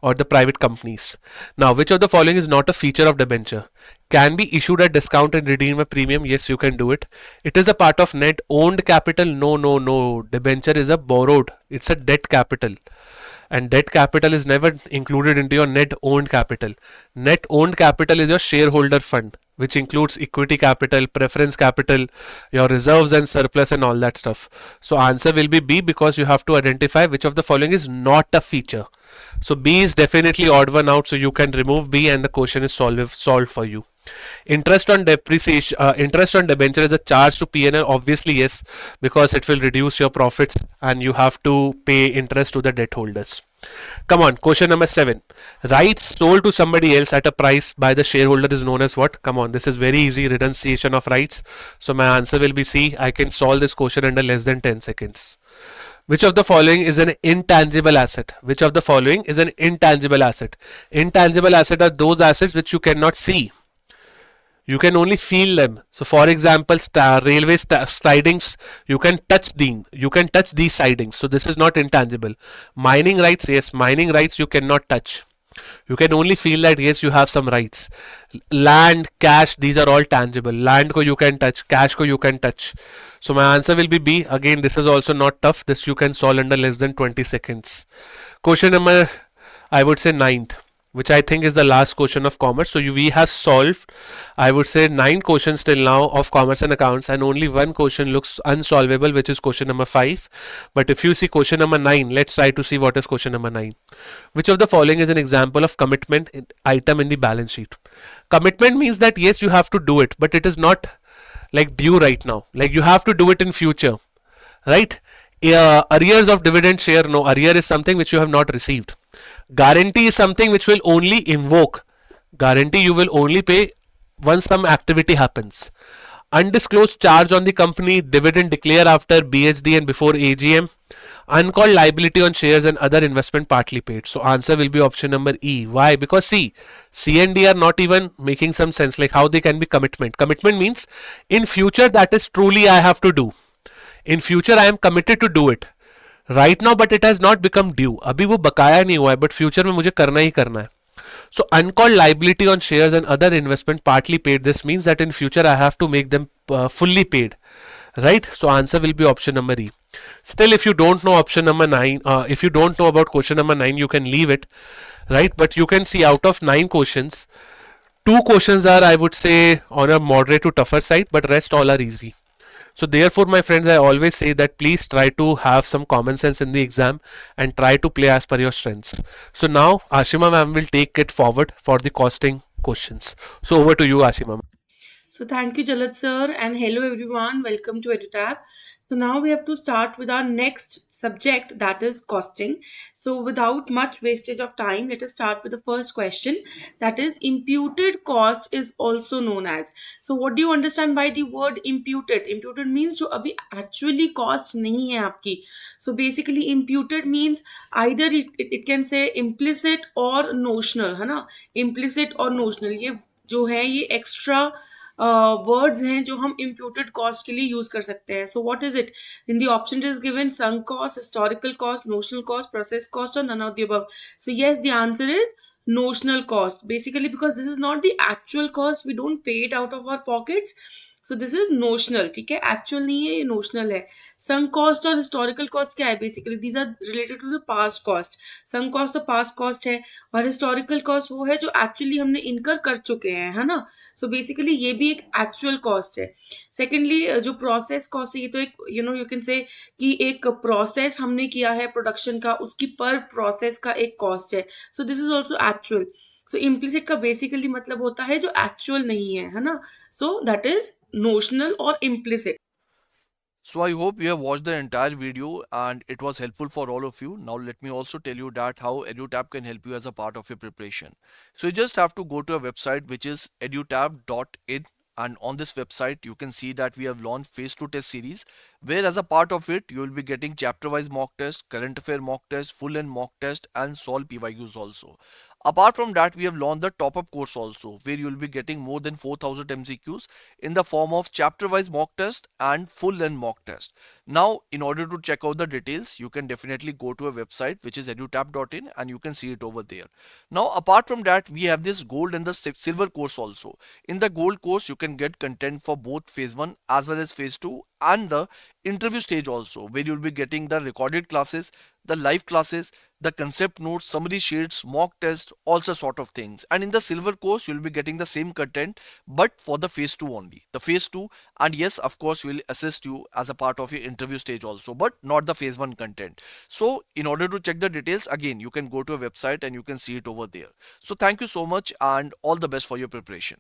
or the private companies. Now, which of the following is not a feature of debenture? Can be issued at discount and redeem a premium? Yes, you can do it. It is a part of net owned capital? No. Debenture is a borrowed. It's a debt capital. And debt capital is never included into your net owned capital. Net owned capital is your shareholder fund, which includes equity capital, preference capital, your reserves and surplus and all that stuff. So answer will be B because you have to identify which of the following is not a feature. So B is definitely odd one out, so you can remove B and the question is solved for you. Interest on depreciation, interest on debenture is a charge to P&L. Obviously yes, because it will reduce your profits and you have to pay interest to the debt holders. Come on, question number 7. Rights sold to somebody else at a price by the shareholder is known as what? Come on, this is very easy, renunciation of rights. So my answer will be C. I can solve this question under less than 10 seconds. Which of the following is an intangible asset? Which of the following is an intangible asset? Intangible asset are those assets which you cannot see. You can only feel them. So for example, railway sidings, you can touch them. You can touch these sidings. So this is not intangible. Mining rights, yes, mining rights you cannot touch. You can only feel that yes, you have some rights. Land, cash, these are all tangible. Land ko you can touch, cash ko you can touch. So my answer will be B. Again, this is also not tough. This you can solve under less than 20 seconds. Question number, I would say 9th, which I think is the last question of commerce. So we have solved, I would say 9 questions till now of commerce and accounts, and only one question looks unsolvable, which is question number 5. But if you see question number 9, let's try to see what is question number 9. Which of the following is an example of commitment item in the balance sheet? Commitment means that yes, you have to do it, but it is not like due right now. Like you have to do it in future, right? Arrears of dividend share, no. Arrear is something which you have not received. Guarantee is something which will only invoke. Guarantee you will only pay once some activity happens. Undisclosed charge on the company, dividend declare after BHD and before AGM. Uncalled liability on shares and other investment partly paid. So answer will be option number E. Why? Because see, C and D are not even making some sense, like how they can be commitment. Commitment means in future that is truly I have to do. In future I am committed to do it. Right now but it has not become due. अभी वो बकाया नहीं हुआ है, but future में मुझे करना ही करना है. So uncalled liability on shares and other investment partly paid. This means that in future I have to make them fully paid, right? So answer will be option number E. Still, if you don't know option number 9, if you don't know about question number 9, you can leave it, right? But you can see out of 9 questions, 2 questions are, I would say, on a moderate to tougher side, but rest all are easy. So therefore, my friends, I always say that please try to have some common sense in the exam and try to play as per your strengths. So now Ashima ma'am will take it forward for the costing questions. So over to you, Ashima ma'am. So thank you, Jalad sir, and hello everyone. Welcome to EduTab. So now we have to start with our next subject, that is costing. So without much wastage of time, let us start with the first question. That is, imputed cost is also known as. So what do you understand by the word imputed? Imputed means जो अभी actually cost नहीं है आपकी. So basically imputed means either it can say implicit or notional, है ना? Implicit or notional, ये जो है ये एक्स्ट्रा वर्ड्स हैं जो हम इम्प्यूटेड कॉस्ट के लिए यूज कर सकते हैं. So what is it? In the option is given sunk cost, historical cost, notional cost, process cost और none of the above. So yes, the answer is notional cost, basically because this is not the actual cost, we don't pay it out of our pockets. So this is notional. ठीक है, actual नहीं है, ये notional है. Sunk cost और historical cost क्या है? Basically these are related to the past cost. Sunk cost तो पास्ट कॉस्ट है और हिस्टोरिकल कॉस्ट वो है जो एक्चुअली हमने इनकर कर चुके हैं, है ना. सो बेसिकली ये भी एक एक्चुअल कॉस्ट है. सेकेंडली जो प्रोसेस कॉस्ट है, ये तो एक यू कैन से कि एक प्रोसेस हमने किया है प्रोडक्शन का, उसकी पर प्रोसेस का एक कॉस्ट है. सो this is also actual. So implicit का बेसिकली मतलब होता है जो एक्चुअल नहीं है ना. So that is notional or implicit. So I hope you have watched the entire video and it was helpful for all of you. Now let me also tell you that how EduTab can help you as a part of your preparation. So you just have to go to a website which is edutab.in, and on this website you can see that we have launched phase 2 test series, where as a part of it you will be getting chapter wise mock test, current affair mock test, full and mock test and solve PYQs also. Apart from that, we have launched the top-up course also, where you will be getting more than 4,000 MCQs in the form of chapter-wise mock test and full-length mock test. Now, in order to check out the details, you can definitely go to a website which is edutab.in and you can see it over there. Now, apart from that, we have this gold and the silver course also. In the gold course, you can get content for both phase 1 as well as phase 2 and the interview stage also, where you'll be getting the recorded classes, the live classes, the concept notes, summary sheets, mock test, all such sort of things. And in the silver course, you'll be getting the same content, but for the phase 2 only. The phase 2, and yes, of course, we'll assist you as a part of your interview stage also, but not the phase 1 content. So in order to check the details, again, you can go to a website and you can see it over there. So thank you so much and all the best for your preparation.